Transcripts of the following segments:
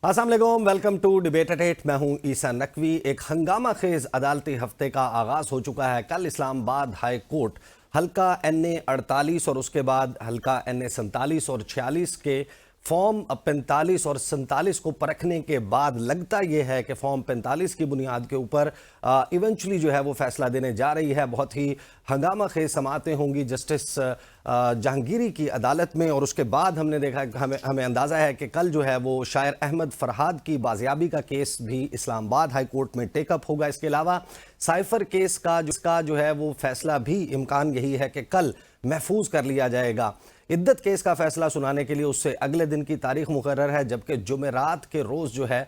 अस्सलाम वालेकुम, welcome to debate eight 8। मैं हूं ईसा नकवी। एक हंगामा खेज अदालती हफ्ते का आगाज हो चुका है। कल इस्लामाबाद हाई कोर्ट हल्का NA 48 और उसके बाद हल्का NA 47 और 46 के फॉर्म 45 और 47 को परखने के बाद लगता यह है कि फॉर्म 45 की बुनियाद के ऊपर इवेंचुअली जो है वो फैसला देने जा रही है। बहुत ही हंगामा खेज समातें होंगी जस्टिस जहांगीरी की अदालत में। और उसके बाद हमने देखा, हमें अंदाज़ा है कि कल जो है वो शायर अहमद फरहाद की बाजियाबी का केस भी इस्लामाबाद हाई कोर्ट में टेकअप होगा। इसके अलावा साइफर केस का जिसका जो है वो फैसला भी इम्कान यही है कि कल महफूज कर लिया जाएगा। इद्दत केस का फैसला सुनाने के लिए उससे अगले दिन की तारीख मुकर्रर है, जबकि जुमेरात के रोज़ जो है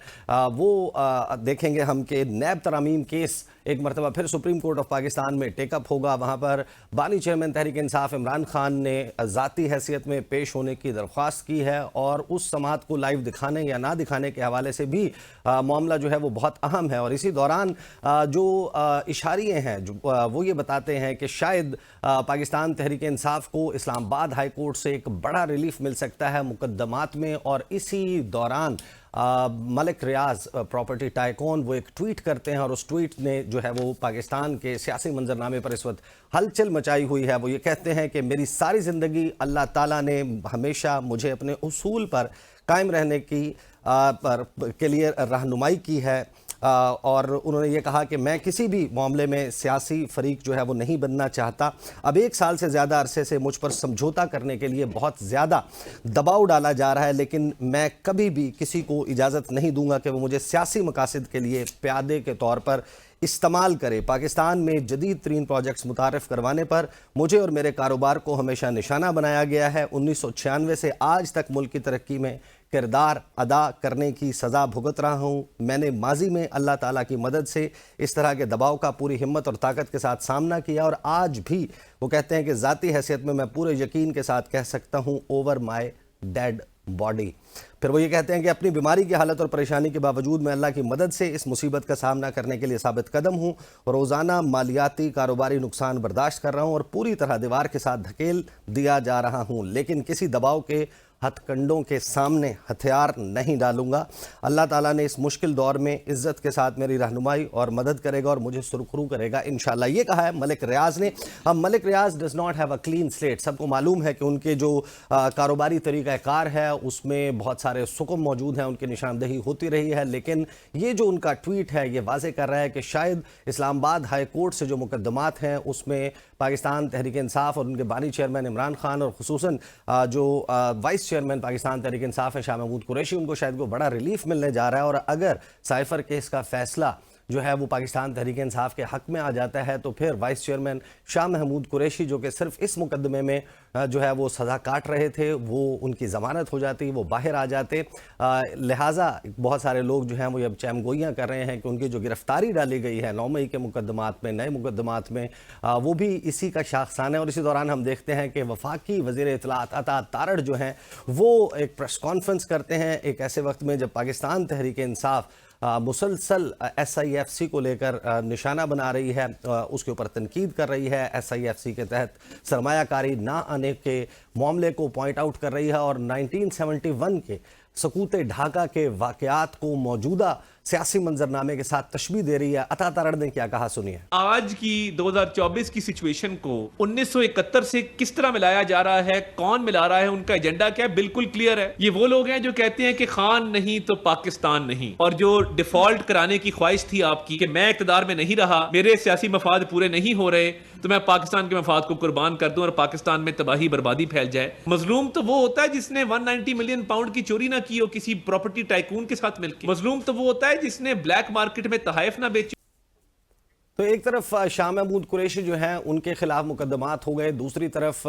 वो देखेंगे हम कि नैब तरामीम केस एक मरतबा फिर सुप्रीम कोर्ट ऑफ पाकिस्तान में टेकअप होगा। वहाँ पर बानी चेयरमैन तहरीक इंसाफ इमरान खान ने ज़ाती हैसियत में पेश होने की दरख्वास्त की है और उस समात को लाइव दिखाने या ना दिखाने के हवाले से भी मामला जो है वो बहुत अहम है। और इसी दौरान जो इशारे हैं जो वो ये बताते हैं कि शायद पाकिस्तान तहरीक इंसाफ को इस्लामाबाद हाई कोर्ट से एक बड़ा रिलीफ मिल सकता है मुकद्दमात में। और इसी दौरान मलिक रियाज प्रॉपर्टी टाइकून वो एक ट्वीट करते हैं और उस ट्वीट ने जो है वो पाकिस्तान के सियासी मंजरनामे पर इस वक्त हलचल मचाई हुई है। वो ये कहते हैं कि मेरी सारी ज़िंदगी अल्लाह ताला ने हमेशा मुझे अपने उसूल पर कायम रहने की के लिए रहनुमाई की है। और उन्होंने ये कहा कि मैं किसी भी मामले में सियासी फरीक जो है वो नहीं बनना चाहता। अब 1 साल से ज़्यादा अरसे से मुझ पर समझौता करने के लिए बहुत ज़्यादा दबाव डाला जा रहा है, लेकिन मैं कभी भी किसी को इजाज़त नहीं दूंगा कि वो मुझे सियासी मकासद के लिए प्यादे के तौर पर इस्तेमाल करे। पाकिस्तान में जदीद तरीन प्रोजेक्ट्स मुतारफ़ करवाने पर मुझे और मेरे कारोबार को हमेशा निशाना बनाया गया है। 1996 से आज तक मुल्क की तरक्की में किरदार अदा करने की सज़ा भुगत रहा हूँ। मैंने माजी में अल्लाह ताला की मदद से इस तरह के दबाव का पूरी हिम्मत और ताकत के साथ सामना किया और आज भी वो कहते हैं कि ज़ाती हैसियत में मैं पूरे यकीन के साथ कह सकता हूँ ओवर माई डेड बॉडी। फिर वो ये कहते हैं कि अपनी बीमारी की हालत और परेशानी के बावजूद मैं अल्लाह की मदद से इस मुसीबत का सामना करने के लिए साबित कदम हूँ। रोज़ाना मालियाती कारोबारी नुकसान बर्दाश्त कर रहा हूँ और पूरी तरह दीवार के साथ धकेल दिया जा रहा हूँ, लेकिन किसी दबाव के हथकंडों के सामने हथियार नहीं डालूंगा। अल्लाह ताला ने इस मुश्किल दौर में इज़्ज़त के साथ मेरी रहनुमाई और मदद करेगा और मुझे सुरखरू करेगा इंशाल्लाह। ये कहा है मलिक रियाज ने। अब Malik Riyaz does not have a clean slate. सबको मालूम है कि उनके जो कारोबारी तरीक़ाकार है उसमें बहुत सारे सुकूम मौजूद हैं, उनकी निशानदेही होती रही है, लेकिन ये जो उनका ट्वीट है ये वाज़े कर रहा है कि शायद इस्लामाबाद हाई कोर्ट से जो मुकद्दमात हैं उसमें पाकिस्तान तहरीक इंसाफ और उनके बानी चेयरमैन इमरान खान और खुसूसन जो वाइस चेयरमैन पाकिस्तान तहरीक इंसाफ है शाह महमूद कुरैशी, उनको शायद को बड़ा रिलीफ मिलने जा रहा है। और अगर साइफर केस का फैसला जो है वो पाकिस्तान तहरीक इंसाफ के हक में आ जाता है तो फिर वाइस चेयरमैन शाह महमूद कुरैशी जो कि सिर्फ इस मुकदमे में जो है वो सज़ा काट रहे थे, वो उनकी ज़मानत हो जाती, वो बाहर आ जाते। लिहाजा बहुत सारे लोग जो हैं वो अब चैमगोइयाँ कर रहे हैं कि उनकी जो गिरफ्तारी डाली गई है 9 मई के मुकदमात में, नए मुकदमात में, वो भी इसी का शाखसाना है। और इसी दौरान हम देखते हैं कि वफाकी वज़ीर इत्तलात अता तारड़ जो हैं वो एक प्रेस कॉन्फ्रेंस करते हैं एक ऐसे वक्त में जब पाकिस्तान तहरीक इंसाफ मुसलसल SIFC को लेकर निशाना बना रही है, उसके ऊपर तनकीद कर रही है, SIFC के तहत सरमायाकारी ना आने के मामले को पॉइंट आउट कर रही है और 1971 के सकूत ढाका के वाक़यात को मौजूदा सियासी मंजरनामे के साथ तशबीह दे रही है। अता तारड़ ने क्या कहा सुनिए। आज की 2024 की सिचुएशन को 1971 से किस तरह मिलाया जा रहा है, कौन मिला रहा है, उनका एजेंडा क्या है, बिल्कुल क्लियर है। ये वो लोग हैं जो कहते हैं कि खान नहीं तो पाकिस्तान नहीं, और जो डिफॉल्ट कराने की ख्वाहिश थी आपकी कि मैं इक़्तिदार में नहीं रहा, मेरे सियासी मफाद पूरे नहीं हो रहे तो मैं पाकिस्तान के मफाद को कुर्बान कर दूं और पाकिस्तान में तबाही बर्बादी फैल जाए। मजलूम तो वो होता है जिसने 190 मिलियन पाउंड की चोरी ना की हो किसी प्रॉपर्टी टाइकून के साथ मिलकर। मजलूम तो वो होता है जिसने ब्लैक मार्केट में तहाइफ ना बेची। तो एक तरफ शाह महमूद कुरैशी जो हैं उनके खिलाफ मुकदमात हो गए, दूसरी तरफ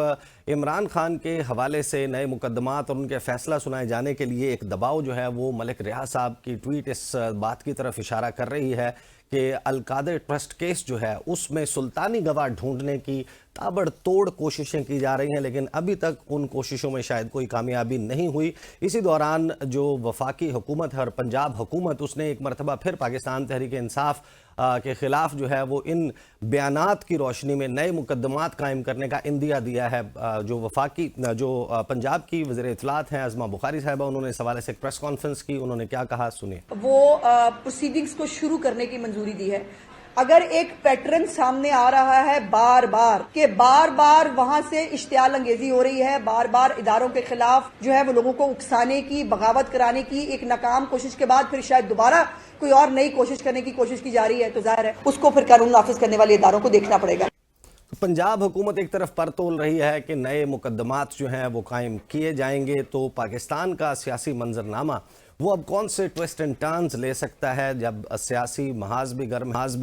इमरान खान के हवाले से नए मुकदमात और उनके फैसला सुनाए जाने के लिए एक दबाव जो है वो मलिक रियाज साहब की ट्वीट इस बात की तरफ इशारा कर रही है कि अलकादर ट्रस्ट केस जो है उसमें सुल्तानी गवाह ढूंढने की ताबड़तोड़ कोशिशें की जा रही हैं, लेकिन अभी तक उन कोशिशों में शायद कोई कामयाबी नहीं हुई। इसी दौरान जो वफाकी हुकूमत है और पंजाब हुकूमत, उसने एक मरतबा फिर पाकिस्तान तहरीक इंसाफ के ख़िलाफ़ जो है वो इन बयानात की रोशनी में नए मुकदमात कायम करने का इंदिया दिया है। जो वफाकी जो पंजाब की वज़ीर इत्तलात हैं आज़मा बुखारी साहिबा, उन्होंने इस हवाले से एक प्रेस कॉन्फ्रेंस की। उन्होंने क्या कहा, सुनिए। वो प्रोसीडिंग्स को शुरू करने की मंजूरी दी है। अगर एक पैटर्न सामने आ रहा है बार बार वहां से इश्तियाल अंगेजी हो रही है, बार बार इदारों के खिलाफ जो है वो लोगों को उकसाने की, बगावत कराने की एक नाकाम कोशिश के बाद फिर शायद दोबारा कोई और नई कोशिश करने की कोशिश की जा रही है, तो जाहिर है उसको फिर कानून नाफिज करने वाले इदारों को देखना पड़ेगा। पंजाब हुकूमत एक तरफ पर तोल रही है कि नए मुकदमात जो हैं वो कायम किए जाएंगे, तो पाकिस्तान का सियासी मंजरनामा वो अब कौन से ट्विस्ट एंड टर्न्स ले सकता है, जब सियासी महाज भी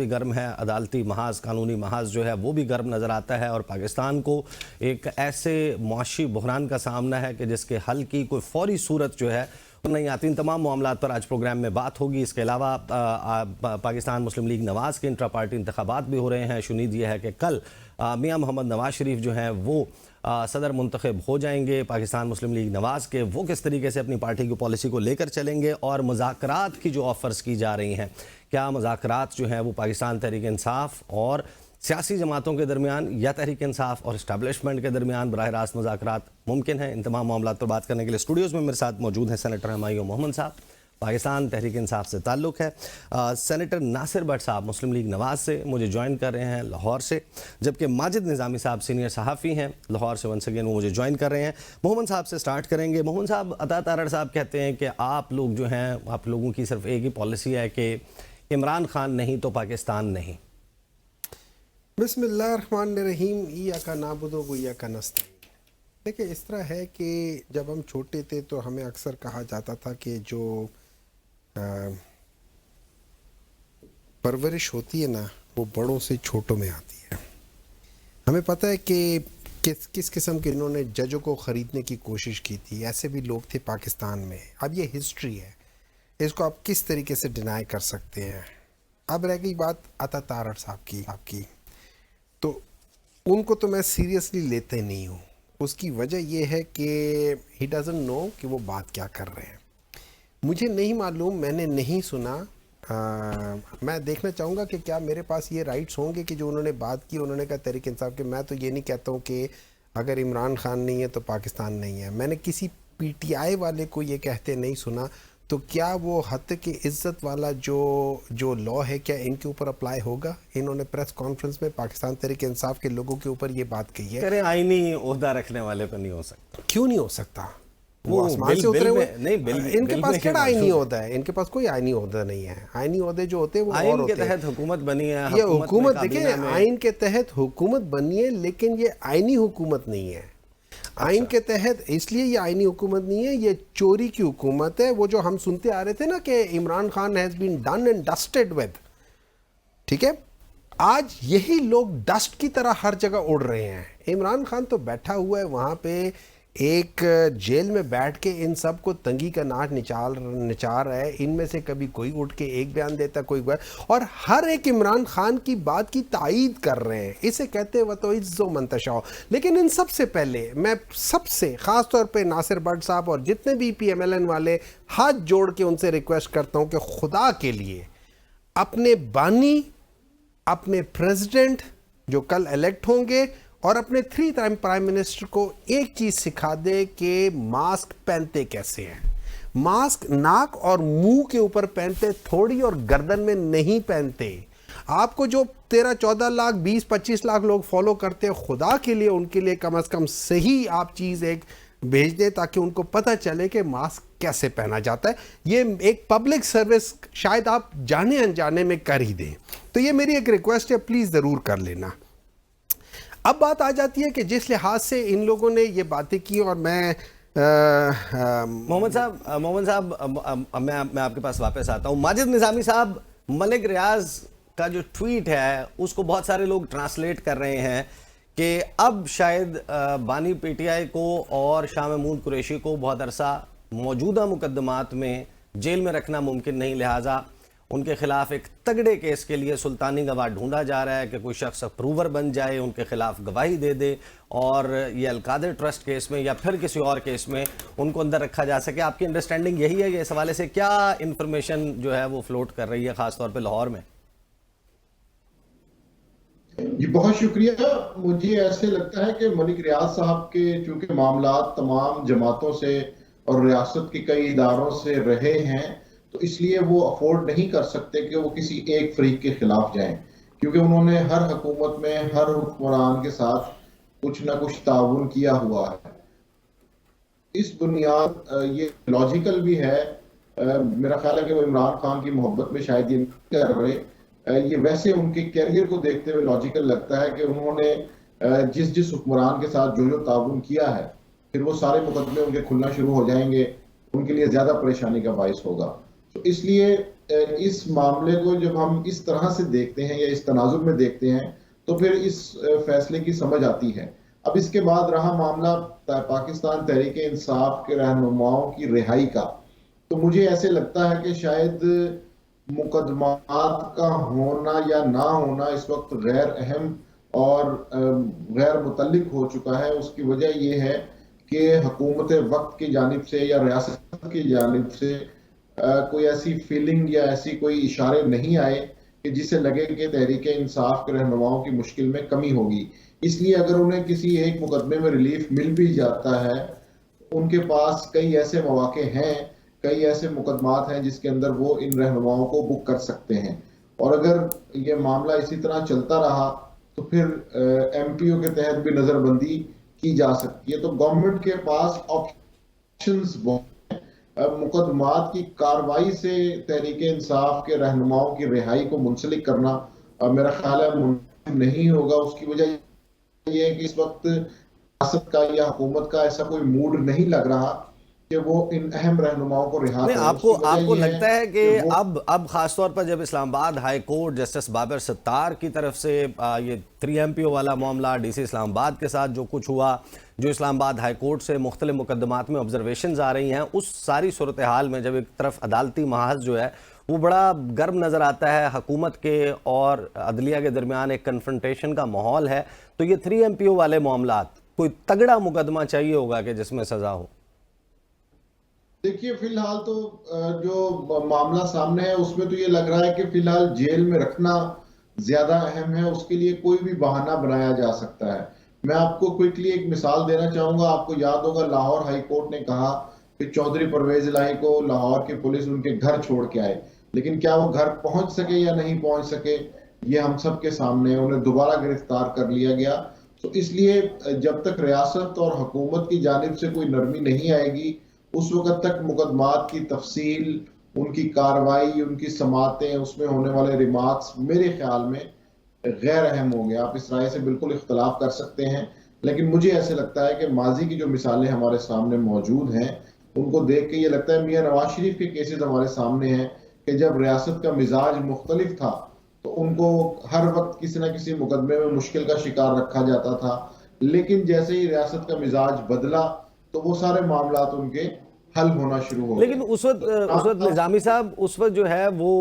गर्म है, अदालती महाज, कानूनी महाज जो है वो भी गर्म नज़र आता है, और पाकिस्तान को एक ऐसे मुआशी बहरान का सामना है कि जिसके हल की कोई फौरी सूरत जो है नहीं आती। इन तमाम मामलात पर आज प्रोग्राम में बात होगी। इसके अलावा पाकिस्तान मुस्लिम लीग नवाज़ के इंट्रा पार्टी इंतखाबात भी हो रहे हैं। शुनीद यह है कि कल मियाँ मोहम्मद नवाज शरीफ जो हैं वो सदर मुंतखब हो जाएंगे। पाकिस्तान मुस्लिम लीग नवाज़ के वो किस तरीके से अपनी पार्टी की पॉलिसी को लेकर चलेंगे, और मुज़ाकरात की जो ऑफ़र्स की जा रही हैं, क्या मुज़ाकरात जो हैं वो पाकिस्तान तहरीक इंसाफ और सियासी जमातों के दरमियान या तहरीक इंसाफ और इस्टेब्लिशमेंट के दरमियान बराह रास्त मुज़ाकरात मुमकिन है। इन तमाम मामलात पर बात करने के लिए स्टूडियोज़ में मेरे साथ मौजूद हैं सेनेटर हमायूं मोहम्मद साहब, पाकिस्तान तहरीक इंसाफ से ताल्लुक़ है। सेनेटर नासिर भट्ट साहब मुस्लिम लीग नवाज़ से मुझे ज्वाइन कर रहे हैं लाहौर से, जबकि माजिद निज़ामी साहब सीनियर सहाफ़ी हैं लाहौर से, वंस अगेन वो मुझे ज्वाइन कर रहे हैं। मोहम्मद साहब से स्टार्ट करेंगे। मोहम्मद साहब, अता तारड़ साहब कहते हैं कि आप लोग जो हैं, आप लोगों की सिर्फ एक ही पॉलिसी है कि इमरान खान नहीं तो पाकिस्तान नहीं। बिस्मिल्लाहिर्रहमानिर्रहीम, इय्याका नअबुदु व इय्याका नस्तईन। देखिए, इस तरह है कि जब हम छोटे थे तो हमें अक्सर कहा जाता था कि जो परवरिश होती है ना, वो बड़ों से छोटों में आती है। हमें पता है कि किस किस्म के इन्होंने जजों को ख़रीदने की कोशिश की थी, ऐसे भी लोग थे पाकिस्तान में। अब ये हिस्ट्री है, इसको आप किस तरीके से डिनाई कर सकते हैं। अब रह गई बात अता तारड़ साहब की, तो उनको तो मैं सीरियसली लेते नहीं हूँ। उसकी वजह यह है कि ही डजंट नो कि वो बात क्या कर रहे हैं। मुझे नहीं मालूम, मैंने नहीं सुना। मैं देखना चाहूँगा कि क्या मेरे पास ये राइट्स होंगे कि जो उन्होंने बात की, उन्होंने कहा तहरीक इंसाफ के। मैं तो ये नहीं कहता हूँ कि अगर इमरान खान नहीं है तो पाकिस्तान नहीं है। मैंने किसी पीटीआई वाले को ये कहते नहीं सुना। तो क्या वो हद की इज्जत वाला जो लॉ है, क्या इनके ऊपर अप्लाई होगा? इन्होंने प्रेस कॉन्फ्रेंस में पाकिस्तान तहरीक इंसाफ के लोगों के ऊपर ये बात कही है। करें, आईनी ओहदा रखने वाले पर नहीं हो सकता। क्यों नहीं हो सकता? वो आसमान से उतरे हुए नहीं, इनके पास क्या आईनी ओहदा है? इनके पास कोई आईनी ओहदा नहीं है। आईनी ओहदे जो होते हैं वो और होते हैं। आइन के तहत हुकूमत बनी है, ये हुकूमत, देखिए, आइन के तहत हुकूमत बनी है, लेकिन ये आईनी हुकूमत नहीं है। आइन के तहत इसलिए ये आईनी हुकूमत नहीं है, ये चोरी की हुकूमत है। वो जो हम सुनते आ रहे थे ना कि Imran Khan has been done and dusted with, ठीक है, आज यही लोग डस्ट की तरह हर जगह उड़ रहे हैं। इमरान खान तो बैठा हुआ है वहाँ पे एक जेल में बैठ के इन सब को तंगी का नाच निचार रहा है। इनमें से कभी कोई उठ के एक बयान देता, कोई और हर एक इमरान खान की बात की तायीद कर रहे हैं। इसे कहते हैं तो इज्जो मंतशाओ। लेकिन इन सबसे पहले मैं सबसे ख़ास तौर पे नासिर भट्ट साहब और जितने भी PMLN वाले, हाथ जोड़ के उनसे रिक्वेस्ट करता हूँ कि खुदा के लिए अपने बानी, अपने प्रेसिडेंट जो कल इलेक्ट होंगे और अपने 3 टाइम प्राइम मिनिस्टर को एक चीज सिखा दे कि मास्क पहनते कैसे हैं। मास्क नाक और मुंह के ऊपर पहनते थोड़ी, और गर्दन में नहीं पहनते। आपको जो 13-14 लाख 20-25 लाख लोग फॉलो करते हैं, खुदा के लिए उनके लिए कम से कम सही आप चीज एक भेज दें ताकि उनको पता चले कि मास्क कैसे पहना जाता है। ये एक पब्लिक सर्विस शायद आप जाने अनजाने में कर ही दें। तो ये मेरी एक रिक्वेस्ट है, प्लीज जरूर कर लेना। अब बात आ जाती है कि जिस लिहाज से इन लोगों ने ये बातें की, और मैं मोहम्मद साहब मैं आपके पास वापस आता हूँ। माजिद निज़ामी साहब, मलिक रियाज का जो ट्वीट है उसको बहुत सारे लोग ट्रांसलेट कर रहे हैं कि अब शायद बानी PTI को और शाह महमूद कुरैशी को बहुत अरसा मौजूदा मुकदमात में जेल में रखना मुमकिन नहीं, लिहाजा उनके खिलाफ एक तगड़े केस के लिए सुल्तानी गवाह ढूंढा जा रहा है कि कोई शख्स अप्रूवर बन जाए, उनके खिलाफ गवाही दे दे और ये अलकादर ट्रस्ट केस में या फिर किसी और केस में उनको अंदर रखा जा सके। आपकी अंडरस्टैंडिंग यही है कि इस हवाले से क्या इंफॉर्मेशन जो है वो फ्लोट कर रही है खासतौर पर लाहौर में? जी बहुत शुक्रिया। मुझे ऐसे लगता है कि मलिक रियाज साहब के चूंकि मामला तमाम जमातों से और रियासत के कई इदारों से रहे हैं, तो इसलिए वो अफोर्ड नहीं कर सकते कि वो किसी एक फरीक के खिलाफ जाएं, क्योंकि उन्होंने हर हुकूमत में हर हुक्मरान के साथ कुछ ना कुछ ताउन किया हुआ है। इस बुनियाद ये लॉजिकल भी है। मेरा ख्याल है कि वो इमरान खान की मोहब्बत में शायद ये नहीं कर रहे, ये वैसे उनके कैरियर को देखते हुए लॉजिकल लगता है कि उन्होंने जिस जिस हुक्मरान के साथ जो जो ताउन किया है, फिर वो सारे मुकदमे उनके खुलना शुरू हो जाएंगे, उनके लिए ज्यादा परेशानी का बाइस होगा। तो इसलिए इस मामले को जब हम इस तरह से देखते हैं या इस तनाजुर में देखते हैं तो फिर इस फैसले की समझ आती है। अब इसके बाद रहा मामला पाकिस्तान तहरीक इंसाफ के रहनुमाओं की रिहाई का, तो मुझे ऐसे लगता है कि शायद मुकदमात का होना या ना होना इस वक्त गैर अहम और गैर मुतल्लिक हो चुका है। उसकी वजह यह है कि हुकूमत वक्त की जानिब से या रियासत की जानिब से कोई ऐसी फीलिंग या ऐसी कोई इशारे नहीं आए कि जिसे लगे कि तहरीक इंसाफ के रहनुमाओं की मुश्किल में कमी होगी। इसलिए अगर उन्हें किसी एक मुकदमे में रिलीफ मिल भी जाता है, उनके पास कई ऐसे मौके हैं, कई ऐसे मुकदमात हैं जिसके अंदर वो इन रहनुमाओं को बुक कर सकते हैं। और अगर ये मामला इसी तरह चलता रहा तो फिर एमपीओ के तहत भी नजरबंदी की जा सकती है। तो गवर्नमेंट के पास ऑप्शंस बहुत हैं। मुकदमात की कार्रवाई से तहरीक इंसाफ के रहनुमाओं की रिहाई को मुंसलिक करना मेरा ख्याल है मुमकिन नहीं होगा। उसकी वजह यह है कि इस वक्त रियासत का या हुकूमत का ऐसा कोई मूड नहीं लग रहा कि वो इन अहम रहनुमाओं को रिहा करें। आपको लगता है कि अब खासतौर पर जब Islamabad high court justice Babar Sattar की तरफ से ये 3 MPO वाला मामला, DC इस्लामाबाद के साथ जो कुछ हुआ, जो इस्लामाबाद हाई कोर्ट से मुख्तलिफ मुकदमात में ऑब्जर्वेशंस आ रही हैं, उस सारी सूरत हाल में जब एक तरफ अदालती महाज जो है वो बड़ा गर्म नजर आता है, हुकूमत के और अदलिया के दरमियान एक कन्फ्रंटेशन का माहौल है, तो ये 3 MPO वाले मामला कोई तगड़ा मुकदमा चाहिए होगा कि जिसमें सजा हो? देखिए फिलहाल तो जो मामला सामने है उसमें तो ये लग रहा है कि फिलहाल जेल में रखना ज्यादा अहम है। उसके लिए कोई भी बहाना बनाया जा सकता है। मैं आपको क्विकली एक मिसाल देना चाहूंगा। आपको याद होगा लाहौर हाई कोर्ट ने कहा कि चौधरी परवेज इलाही को लाहौर की पुलिस उनके घर छोड़ के आए, लेकिन क्या वो घर पहुंच सके या नहीं पहुंच सके ये हम सब के सामने है। उन्हें दोबारा गिरफ्तार कर लिया गया। तो इसलिए जब तक रियासत और हुकूमत की जानिब से कोई नरमी नहीं आएगी उस वक्त तक मुकदमात की तफसील, उनकी कार्रवाई, उनकी समातें, उसमें होने वाले रिमार्क्स मेरे ख्याल में गैर अहम होंगे। आप इस राय से बिल्कुल इख्तलाफ कर सकते हैं, लेकिन मुझे ऐसे लगता है कि माजी की जो मिसालें हमारे सामने मौजूद हैं उनको देख के ये लगता है मियां नवाज शरीफ के केसेस हमारे सामने हैं कि जब रियासत का मिजाज मुख्तलिफ था तो उनको हर वक्त किसी न किसी मुकदमे में मुश्किल का शिकार रखा जाता था, लेकिन जैसे ही रियासत का मिजाज बदला तो वो सारे मामलात उनके हल होना शुरू हो गए। लेकिन उस वक्त निजामी साहब उस वक्त जो है वो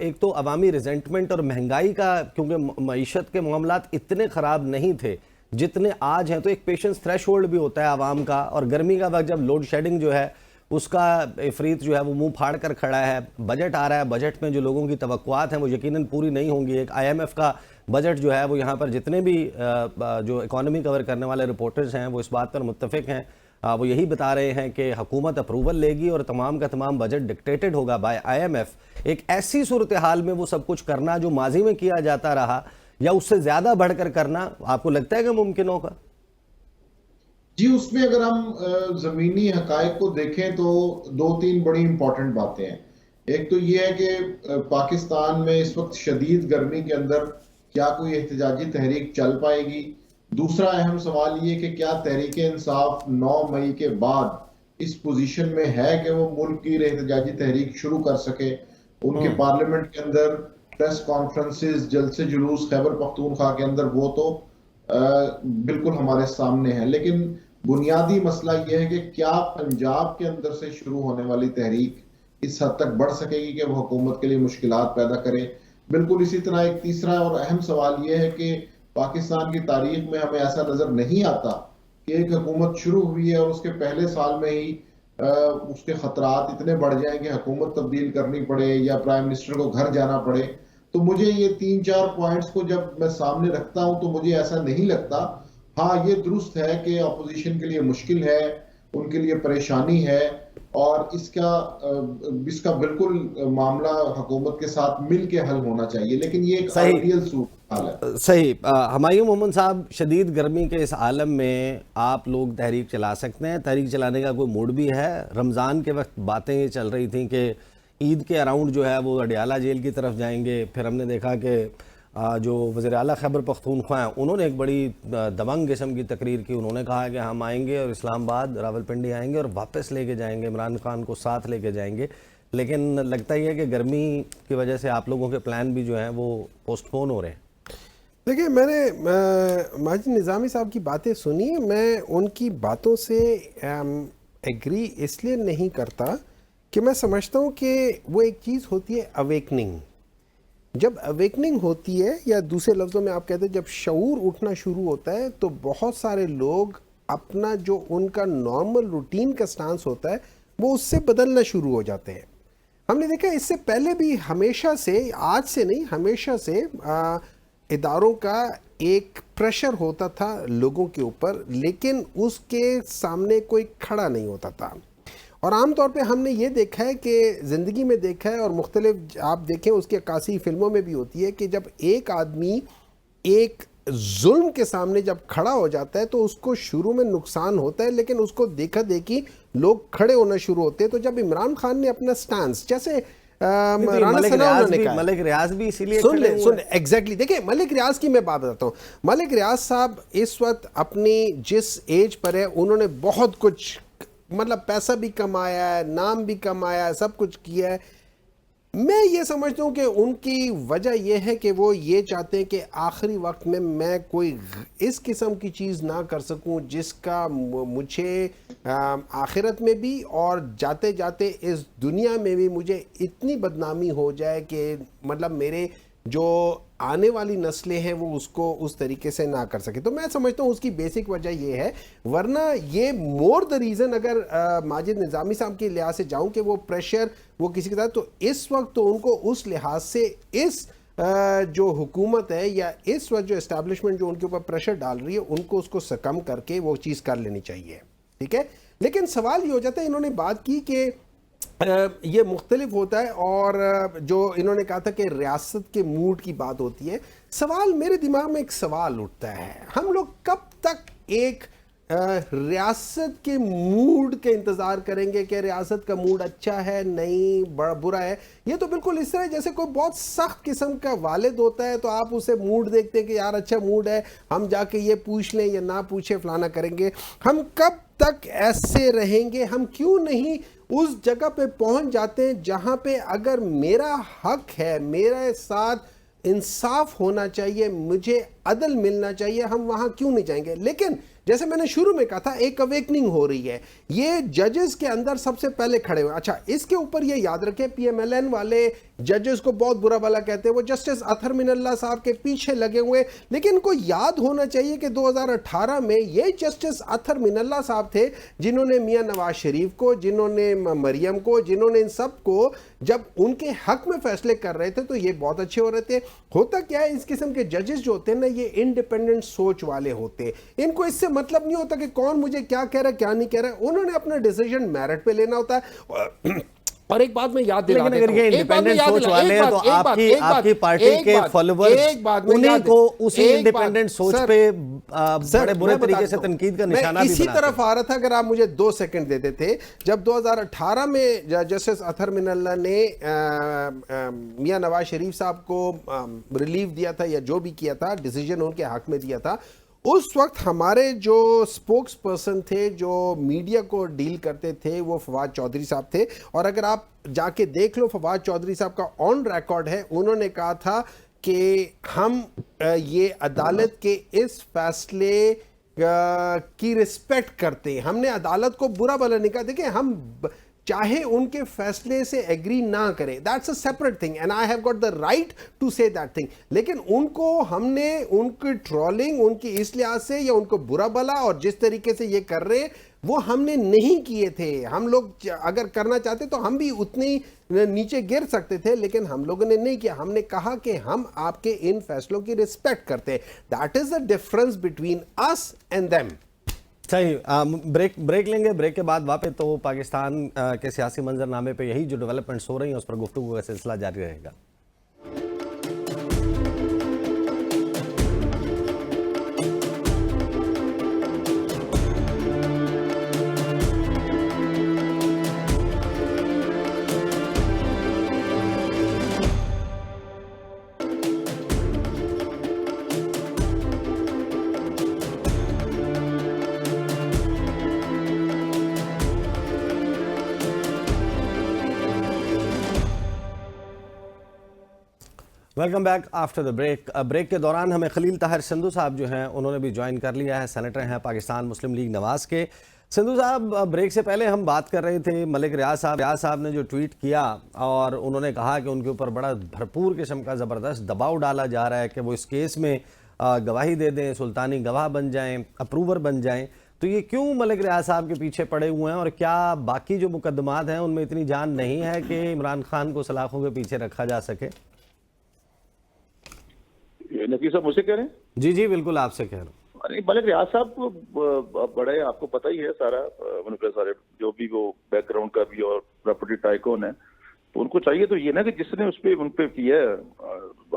एक तो अवामी रिजेंटमेंट और महंगाई का, क्योंकि मईशत के मामलात इतने ख़राब नहीं थे जितने आज हैं, तो एक पेशेंस थ्रेशोल्ड भी होता है आवाम का। और गर्मी का वक्त जब लोड शेडिंग जो है उसका इफरीत जो है वो मुंह फाड़ कर खड़ा है। बजट आ रहा है, बजट में जो लोगों की तवक्कुआत हैं वो यकीनन पूरी नहीं होंगी। एक IMF का बजट जो है वो यहाँ पर जितने भी जो इकॉनमी कवर करने वाले रिपोर्टर्स हैं वो इस बात पर मुत्तफिक हैं, वो यही बता रहे हैं कि हुकूमत अप्रूवल लेगी और तमाम का तमाम बजट डिक्टेटेड होगा बाय IMF। एक ऐसी सूरत हाल में वो सब कुछ करना जो माजी में किया जाता रहा या उससे ज्यादा बढ़कर करना आपको लगता है कि मुमकिन होगा? जी, उसमें अगर हम जमीनी हकायक को देखें तो 2-3 बड़ी इंपॉर्टेंट बातें हैं। एक तो ये है कि पाकिस्तान में इस वक्त शदीद गर्मी के अंदर क्या कोई एहतजाजी तहरीक चल पाएगी। दूसरा अहम सवाल ये कि क्या तहरीक इंसाफ 9 मई के बाद इस पोजीशन में है कि वो मुल्क की एहतजाजी तहरीक शुरू कर सके। उनके पार्लियामेंट के अंदर प्रेस कॉन्फ्रेंसेस, जलसे जुलूस खैबर पख्तूनख्वा के अंदर वो तो बिल्कुल हमारे सामने है, लेकिन बुनियादी मसला यह है कि क्या पंजाब के अंदर से शुरू होने वाली तहरीक इस हद तक बढ़ सकेगी कि वो हुकूमत के लिए मुश्किलात पैदा करे। बिल्कुल इसी तरह एक तीसरा और अहम सवाल ये है कि पाकिस्तान की तारीख में हमें ऐसा नजर नहीं आता कि एक हुकूमत शुरू हुई है और उसके पहले साल में ही उसके खतरात इतने बढ़ जाएं कि हुकूमत तब्दील करनी पड़े या प्राइम मिनिस्टर को घर जाना पड़े। तो मुझे ये 3-4 पॉइंट्स को जब मैं सामने रखता हूं तो मुझे ऐसा नहीं लगता। हाँ, ये दुरुस्त है कि अपोजिशन के लिए मुश्किल है, उनके लिए परेशानी है, और इसका बिल्कुल मामला हुकूमत के साथ मिल के हल होना चाहिए, लेकिन ये एक आइडियल सूरत हाल है। सही। हुमायूं मोहम्मद साहब, शदीद गर्मी के इस आलम में आप लोग तहरीक चला सकते हैं, तहरीक चलाने का कोई मूड भी है? रमज़ान के वक्त बातें ये चल रही थी कि ईद के अराउंड जो है वो अडियाला जेल की तरफ जाएंगे, फिर हमने देखा कि जो वज़ीर आला खैबर पख्तूनख्वा हैं उन्होंने एक बड़ी दबंग किस्म की तकरीर की। उन्होंने कहा कि हम आएंगे और इस्लामाबाद रावलपिंडी आएंगे और वापस लेके जाएंगे, इमरान खान को साथ लेके जाएंगे। लेकिन लगता ही है कि गर्मी की वजह से आप लोगों के प्लान भी जो हैं वो पोस्टपोन हो रहे हैं। देखिए, मैंने माजिद निज़ामी साहब की बातें सुनी, मैं उनकी बातों से एग्री इसलिए नहीं करता कि मैं समझता हूँ कि वो एक चीज़ होती है अवेकनिंग। जब अवेकनिंग होती है, या दूसरे लफ्ज़ों में आप कहते हैं जब शऊर उठना शुरू होता है, तो बहुत सारे लोग अपना जो उनका नॉर्मल रूटीन का स्टांस होता है वो उससे बदलना शुरू हो जाते हैं। हमने देखा इससे पहले भी हमेशा से, आज से नहीं हमेशा से इदारों का एक प्रेशर होता था लोगों के ऊपर, लेकिन उसके सामने कोई खड़ा नहीं होता था। और आमतौर पे हमने ये देखा है कि ज़िंदगी में देखा है, और मुख्तलिफ आप देखें उसकी अक्कासी फिल्मों में भी होती है, कि जब एक आदमी एक जुल्म के सामने जब खड़ा हो जाता है तो उसको शुरू में नुकसान होता है, लेकिन उसको देखा देखी लोग खड़े होना शुरू होते हैं। तो जब इमरान खान ने अपना स्टांस, जैसे मलिक रियाज भी इसीलिए सुन एग्जैक्टली, देखिए मलिक रियाज की मैं बात बताता हूँ। मलिक रियाज साहब इस वक्त अपनी जिस एज पर है, उन्होंने बहुत कुछ, मतलब पैसा भी कमाया है, नाम भी कमाया है, सब कुछ किया है। मैं ये समझता हूँ कि उनकी वजह यह है कि वो ये चाहते हैं कि आखिरी वक्त में मैं कोई इस किस्म की चीज़ ना कर सकूँ जिसका मुझे आखिरत में भी और जाते जाते इस दुनिया में भी मुझे इतनी बदनामी हो जाए कि मतलब मेरे जो आने वाली नस्लें हैं वो उसको उस तरीके से ना कर सके। तो मैं समझता हूँ उसकी बेसिक वजह ये है, वरना ये मोर द रीज़न अगर माजिद निज़ामी साहब के लिहाज से जाऊँ कि वो प्रेशर वो किसी के साथ, तो इस वक्त तो उनको उस लिहाज से इस जो हुकूमत है या इस वक्त जो इस्टेब्लिशमेंट जो उनके ऊपर प्रेशर डाल रही है, उनको उसको सकम करके वो चीज़ कर लेनी चाहिए, ठीक है। लेकिन सवाल ये हो जाता है, इन्होंने बात की कि ये मुख्तलिफ होता है, और जो इन्होंने कहा था कि रियासत के मूड की बात होती है। सवाल मेरे दिमाग में एक सवाल उठता है, हम लोग कब तक एक रियासत के मूड के इंतज़ार करेंगे कि रियासत का मूड अच्छा है, नहीं बुरा है? ये तो बिल्कुल इस तरह जैसे कोई बहुत सख्त किस्म का वालिद होता है तो आप उसे मूड देखते हैं कि यार अच्छा मूड है, हम जाके ये पूछ लें या ना पूछे, फलाना करेंगे। हम कब तक ऐसे रहेंगे? हम क्यों नहीं उस जगह पे पहुंच जाते हैं जहां पे अगर मेरा हक है, मेरे साथ इंसाफ होना चाहिए, मुझे अदल मिलना चाहिए, हम वहां क्यों नहीं जाएंगे? लेकिन जैसे मैंने शुरू में कहा था, एक अवेकनिंग हो रही है, ये जजेस के अंदर सबसे पहले खड़े हुए। अच्छा, इसके ऊपर ये याद रखें, PMLN वाले जजेस को बहुत बुरा भला कहते हैं, वो जस्टिस अतहर मिनल्ला साहब के पीछे लगे हुए, लेकिन इनको याद होना चाहिए कि 2018 में ये जस्टिस अतहर मिनल्ला साहब थे जिन्होंने मियां नवाज शरीफ को, जिन्होंने मरियम को, जिन्होंने इन सब को जब उनके हक में फैसले कर रहे थे तो ये बहुत अच्छे हो रहे थे। होता क्या है, इस किस्म के जजेस जो होते हैं ना, ये इंडिपेंडेंट सोच वाले होते हैं, इनको इससे मतलब नहीं होता कि कौन मुझे क्या कह रहा है क्या नहीं कह रहा है, उन्होंने अपना डिसीजन मेरिट पे लेना होता है। और एक बात मैं याद दिला देता हूं, इंडिपेंडेंट सोच वाले हैं तो आपकी पार्टी के फॉलोअर्स उन्हीं को उसी इंडिपेंडेंट सोच पे बड़े बुरे तरीके से तनकीद का निशाना भी इसी तरफ आ रहा था। अगर आप मुझे 2 सेकंड दे देते, जब 2018 में जस्टिस अतहर मिनल्ला ने मियां नवाज शरीफ साहब को रिलीफ दिया था या जो भी किया था, डिसीजन उनके हक में दिया था, उस वक्त हमारे जो स्पोक्स पर्सन थे, जो मीडिया को डील करते थे, वो फवाद चौधरी साहब थे। और अगर आप जाके देख लो, फवाद चौधरी साहब का ऑन रिकॉर्ड है, उन्होंने कहा था कि हम ये अदालत के इस फैसले की रिस्पेक्ट करते हैं, हमने अदालत को बुरा भला नहीं कहा। देखिए, हम चाहे उनके फैसले से एग्री ना करें, that's a separate thing and I have got the right to say that thing. लेकिन उनको हमने उनकी ट्रोलिंग उनकी इस लिहाज से या उनको बुरा भला और जिस तरीके से ये कर रहे हैं वो हमने नहीं किए थे। हम लोग अगर करना चाहते तो हम भी उतनी नीचे गिर सकते थे, लेकिन हम लोगों ने नहीं किया। हमने कहा कि हम आपके इन फैसलों की रिस्पेक्ट करते हैं। That is the difference between us and them. सही। ब्रेक लेंगे। ब्रेक के बाद वापस तो पाकिस्तान के सियासी मंजरनामे पे यही जो डेवलपमेंट्स हो रही हैं उस पर गुफ्तगू का सिलसिला जारी रहेगा। Welcome back after the break. Break के दौरान हमें खलील ताहिर सिंधु साहब जो हैं उन्होंने भी ज्वाइन कर लिया है। सेनेटर हैं पाकिस्तान मुस्लिम लीग नवाज के। सिंधु साहब, ब्रेक से पहले हम बात कर रहे थे मलिक रियाज साहब ने जो ट्वीट किया और उन्होंने कहा कि उनके ऊपर बड़ा भरपूर किस्म का ज़बरदस्त दबाव डाला जा रहा है कि वो इस केस में गवाही दे दें, सुल्तानी गवाह बन जाएं, अप्रूवर बन जाएं। तो ये क्यों मलिक रियाज साहब के पीछे पड़े हुए हैं और क्या बाकी जो मुकदमात हैं उनमें इतनी जान नहीं है कि इमरान खान को सलाखों के पीछे रखा जा सके? नकीब साहब मुझसे कह रहे हैं? जी जी बिल्कुल आपसे कह रहा हूँ। अरे मलिक रियाज साहब बड़े, आपको पता ही है सारा, उनके सारे जो भी वो बैकग्राउंड का भी और प्रॉपर्टी टाइकून है, तो उनको चाहिए तो ये ना कि जिसने उन पे किया है,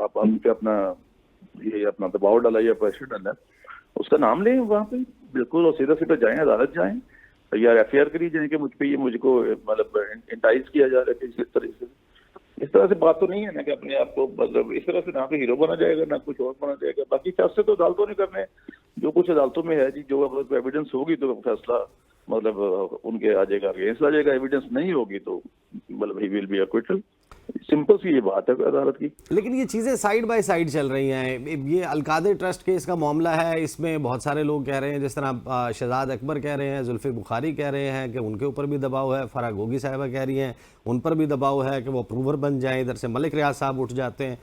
आप उन पे अपना दबाव डाला या प्रेशर डाला, उसका नाम लें वहाँ पे बिल्कुल और सीधा सीधा जाएं, अदालत जाएं या FIR करी जाए कि मुझ पे ये मुझको मतलब इंटाइज किया जा रहा है इस तरह से। इस तरह से बात तो नहीं है ना कि अपने आप को मतलब इस तरह से ना तो हीरो बना जाएगा ना कुछ और बना जाएगा। बाकी फैसले तो अदालतों ने करने, जो कुछ अदालतों में है जी, जो एविडेंस होगी तो फैसला मतलब उनके आ जाएगा, अगेंस्ट आ जाएगा। एविडेंस नहीं होगी तो मतलब ही विल बी एक्विटेड। सिंपल सी ये बात है अदालत की। लेकिन ये चीज़ें साइड बाय साइड चल रही हैं। ये अलकादर ट्रस्ट केस का मामला है, इसमें बहुत सारे लोग कह रहे हैं, जिस तरह शहजाद अकबर कह रहे हैं, जुल्फी बुखारी कह रहे हैं कि उनके ऊपर भी दबाव है, फराह गोगी साहिबा कह रही हैं उन पर भी दबाव है कि वो अप्रूवर बन जाएं, इधर से मलिक रियाज साहब उठ जाते हैं।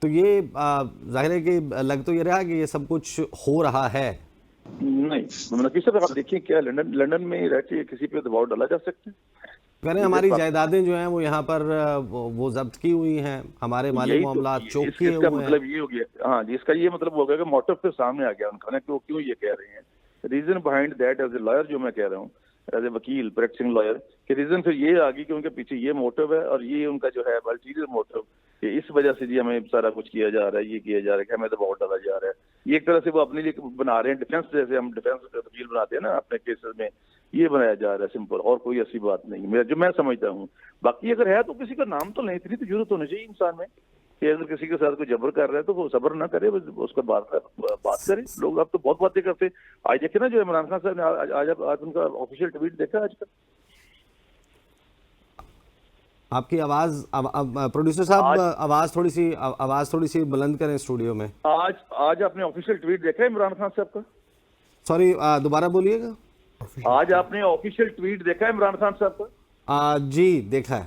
तो ये जाहिर है कि लग तो ये रहा कि ये सब कुछ हो रहा है। नहीं नकीब साहब, आप देखिए क्या लंदन में रह के किसी पे दबाव डाला जा सकता है? कह रहे हैं हमारी जायदादें जो हैं वो यहाँ पर वो जब्त की हुई हैं, हमारे माली मामला चौक किए हुए हैं। मतलब ये हो गया, हाँ जी, इसका ये मतलब हो गया कि मोटिव पे सामने आ गया उनका ना कि वो क्यों ये कह रहे हैं। Reason behind that as a lawyer जो मैं कह रहा हूँ, एज ए वकील प्रैक्टिसिंग लॉयर, कि रीजन फिर ये आ गई कि उनके पीछे ये मोटिव है और ये उनका जो है अल्टीरियर मोटिव कि इस वजह से जी हमें सारा कुछ किया जा रहा है, ये किया जा रहा है, हमें दबाव डाला जा रहा है। ये एक तरह से वो अपने लिए बना रहे हैं डिफेंस, जैसे हम डिफेंस वकील बनाते हैं ना अपने केसेस में, ये बनाया जा रहा है सिंपल, और कोई ऐसी बात नहीं जो मैं समझता हूँ। बाकी अगर है तो किसी का नाम तो नहीं, इतनी तो जरूरत होनी चाहिए इंसान में कि अगर किसी के साथ कोई जबर कर रहा है तो वो सब्र ना करे, उसका बात करे। लोग अब तो बहुत बातें करते। आज देखे ना जो इमरान खान साहब ने आज उनका ऑफिशियल ट्वीट देखा आज का। आपकी आवाज प्रोड्यूसर साहब आवाज थोड़ी सी बुलंद करें स्टूडियो में। आज आपने ऑफिशियल ट्वीट देखा है इमरान खान साहब का? सॉरी दोबारा बोलिएगा। आज आपने ऑफिशियल ट्वीट देखा है इमरान खान साहब का? जी देखा है।